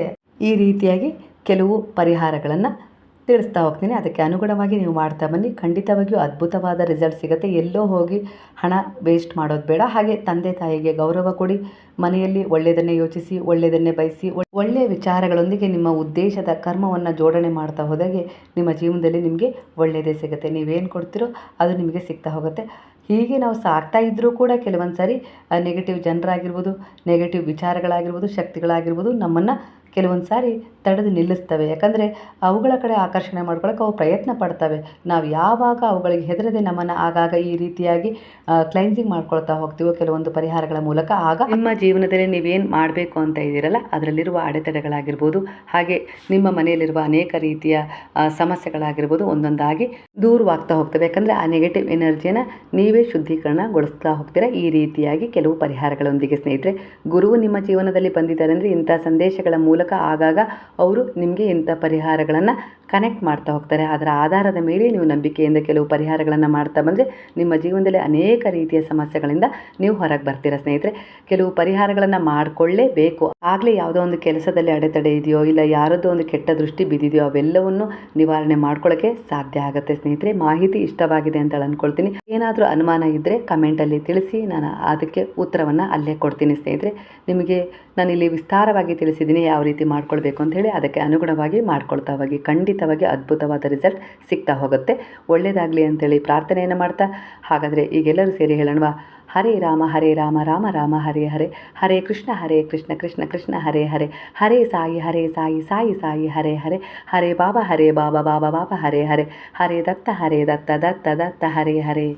ಈ ರೀತಿಯಾಗಿ ಕೆಲವು ಪರಿಹಾರಗಳನ್ನು ತಿಳಿಸ್ತಾ ಹೋಗ್ತೀನಿ. ಅದಕ್ಕೆ ಅನುಗುಣವಾಗಿ ನೀವು ಮಾಡ್ತಾ ಬನ್ನಿ. ಖಂಡಿತವಾಗಿಯೂ ಅದ್ಭುತವಾದ ರಿಸಲ್ಟ್ ಸಿಗುತ್ತೆ. ಎಲ್ಲೋ ಹೋಗಿ ಹಣ ವೇಸ್ಟ್ ಮಾಡೋದು ಬೇಡ. ಹಾಗೆ ತಂದೆ ತಾಯಿಗೆ ಗೌರವ ಕೊಡಿ. ಮನೆಯಲ್ಲಿ ಒಳ್ಳೆಯದನ್ನೇ ಯೋಚಿಸಿ, ಒಳ್ಳೆಯದನ್ನೇ ಬಯಸಿ, ಒಳ್ಳೆಯ ವಿಚಾರಗಳೊಂದಿಗೆ ನಿಮ್ಮ ಉದ್ದೇಶದ ಕರ್ಮವನ್ನು ಜೋಡಣೆ ಮಾಡ್ತಾ ಹೋದಾಗೆ ನಿಮ್ಮ ಜೀವನದಲ್ಲಿ ನಿಮಗೆ ಒಳ್ಳೆಯದೇ ಸಿಗುತ್ತೆ. ನೀವೇನು ಕೊಡ್ತೀರೋ ಅದು ನಿಮಗೆ ಸಿಗ್ತಾ ಹೋಗುತ್ತೆ. ಹೀಗೆ ನಾವು ಸಾಕ್ತಾ ಇದ್ದರೂ ಕೂಡ ಕೆಲವೊಂದು ಸಾರಿ ನೆಗೆಟಿವ್ ಜನರಾಗಿರ್ಬೋದು, ನೆಗೆಟಿವ್ ವಿಚಾರಗಳಾಗಿರ್ಬೋದು, ಶಕ್ತಿಗಳಾಗಿರ್ಬೋದು ನಮ್ಮನ್ನು ಕೆಲವೊಂದು ಸಾರಿ ತಡೆದು ನಿಲ್ಲಿಸ್ತವೆ. ಯಾಕಂದರೆ ಅವುಗಳ ಕಡೆ ಆಕರ್ಷಣೆ ಮಾಡ್ಕೊಳ್ಳೋಕೆ ಅವು ಪ್ರಯತ್ನ ಪಡ್ತವೆ. ನಾವು ಯಾವಾಗ ಅವುಗಳಿಗೆ ಹೆದರದೆ ನಮ್ಮನ್ನು ಆಗಾಗ ಈ ರೀತಿಯಾಗಿ ಕ್ಲೈನ್ಸಿಂಗ್ ಮಾಡ್ಕೊಳ್ತಾ ಹೋಗ್ತೀವೋ ಕೆಲವೊಂದು ಪರಿಹಾರಗಳ ಮೂಲಕ, ಆಗ ನಿಮ್ಮ ಜೀವನದಲ್ಲಿ ನೀವೇನು ಮಾಡಬೇಕು ಅಂತ ಇದ್ದೀರಲ್ಲ ಅದರಲ್ಲಿರುವ ಅಡೆತಡೆಗಳಾಗಿರ್ಬೋದು, ಹಾಗೆ ನಿಮ್ಮ ಮನೆಯಲ್ಲಿರುವ ಅನೇಕ ರೀತಿಯ ಸಮಸ್ಯೆಗಳಾಗಿರ್ಬೋದು ಒಂದೊಂದಾಗಿ ದೂರವಾಗ್ತಾ ಹೋಗ್ತವೆ. ಯಾಕಂದರೆ ಆ ನೆಗೆಟಿವ್ ಎನರ್ಜಿಯನ್ನು ನೀವೇ ಶುದ್ಧೀಕರಣಗೊಳಿಸ್ತಾ ಹೋಗ್ತೀರಾ ಈ ರೀತಿಯಾಗಿ ಕೆಲವು ಪರಿಹಾರಗಳೊಂದಿಗೆ. ಸ್ನೇಹಿತರೆ, ಗುರುವು ನಿಮ್ಮ ಜೀವನದಲ್ಲಿ ಬಂದಿದ್ದಾರೆ ಅಂದರೆ ಇಂಥ ಸಂದೇಶಗಳ ಮೂಲಕ ಮೂಲಕ ಆಗಾಗ ಅವರು ನಿಮಗೆ ಇಂಥ ಪರಿಹಾರಗಳನ್ನು ಕನೆಕ್ಟ್ ಮಾಡ್ತಾ ಹೋಗ್ತಾರೆ. ಅದರ ಆಧಾರದ ಮೇಲೆ ನೀವು ನಂಬಿಕೆಯಿಂದ ಕೆಲವು ಪರಿಹಾರಗಳನ್ನು ಮಾಡ್ತಾ ಬಂದರೆ ನಿಮ್ಮ ಜೀವನದಲ್ಲಿ ಅನೇಕ ರೀತಿಯ ಸಮಸ್ಯೆಗಳಿಂದ ನೀವು ಹೊರಗೆ ಬರ್ತೀರಾ ಸ್ನೇಹಿತರೆ. ಕೆಲವು ಪರಿಹಾರಗಳನ್ನು ಮಾಡಿಕೊಳ್ಳೇಬೇಕು. ಆಗಲೇ ಯಾವುದೋ ಒಂದು ಕೆಲಸದಲ್ಲಿ ಅಡೆತಡೆ ಇದೆಯೋ, ಇಲ್ಲ ಯಾರದ್ದೋ ಒಂದು ಕೆಟ್ಟ ದೃಷ್ಟಿ ಬಿದ್ದಿದೆಯೋ, ಅವೆಲ್ಲವನ್ನು ನಿವಾರಣೆ ಮಾಡ್ಕೊಳ್ಳೋಕ್ಕೆ ಸಾಧ್ಯ ಆಗುತ್ತೆ ಸ್ನೇಹಿತರೆ. ಮಾಹಿತಿ ಇಷ್ಟವಾಗಿದೆ ಅಂತ ಅಂದ್ಕೊಳ್ತೀನಿ. ಏನಾದರೂ ಅನುಮಾನ ಇದ್ದರೆ ಕಮೆಂಟಲ್ಲಿ ತಿಳಿಸಿ, ನಾನು ಅದಕ್ಕೆ ಉತ್ತರವನ್ನು ಅಲ್ಲೇ ಕೊಡ್ತೀನಿ ಸ್ನೇಹಿತರೆ. ನಿಮಗೆ ನಾನಿಲ್ಲಿ ವಿಸ್ತಾರವಾಗಿ ತಿಳಿಸಿದ್ದೀನಿ ಯಾವ ರೀತಿ ಮಾಡ್ಕೊಳ್ಬೇಕು ಅಂತ ಹೇಳಿ. ಅದಕ್ಕೆ ಅನುಗುಣವಾಗಿ ಮಾಡ್ಕೊಳ್ತಾ ಹೋಗಿ, ಖಂಡಿತವಾಗಿ ಅದ್ಭುತವಾದ ರಿಸಲ್ಟ್ ಸಿಗ್ತಾ ಹೋಗುತ್ತೆ. ಒಳ್ಳೆಯದಾಗಲಿ ಅಂತೇಳಿ ಪ್ರಾರ್ಥನೆಯನ್ನು ಮಾಡ್ತಾ, ಹಾಗಾದರೆ ಈಗೆಲ್ಲರೂ ಸೇರಿ ಹೇಳೋಣವಾ? ಹರೇ ರಾಮ ರಾಮ ರಾಮ ಹರೇ ಹರೇ, ಹರೇ ಕೃಷ್ಣ ಕೃಷ್ಣ ಕೃಷ್ಣ ಹರೇ ಹರೇ, ಹರೇ ಸಾಯಿ ಸಾಯಿ ಸಾಯಿ ಹರೇ ಹರೇ, ಹರೇ ಬಾಬಾ ಬಾಬಾ ಬಾಬಾ ಹರೇ ಹರೇ, ಹರೇ ದತ್ತ ದತ್ತ ದತ್ತ ಹರೇ ಹರೇ.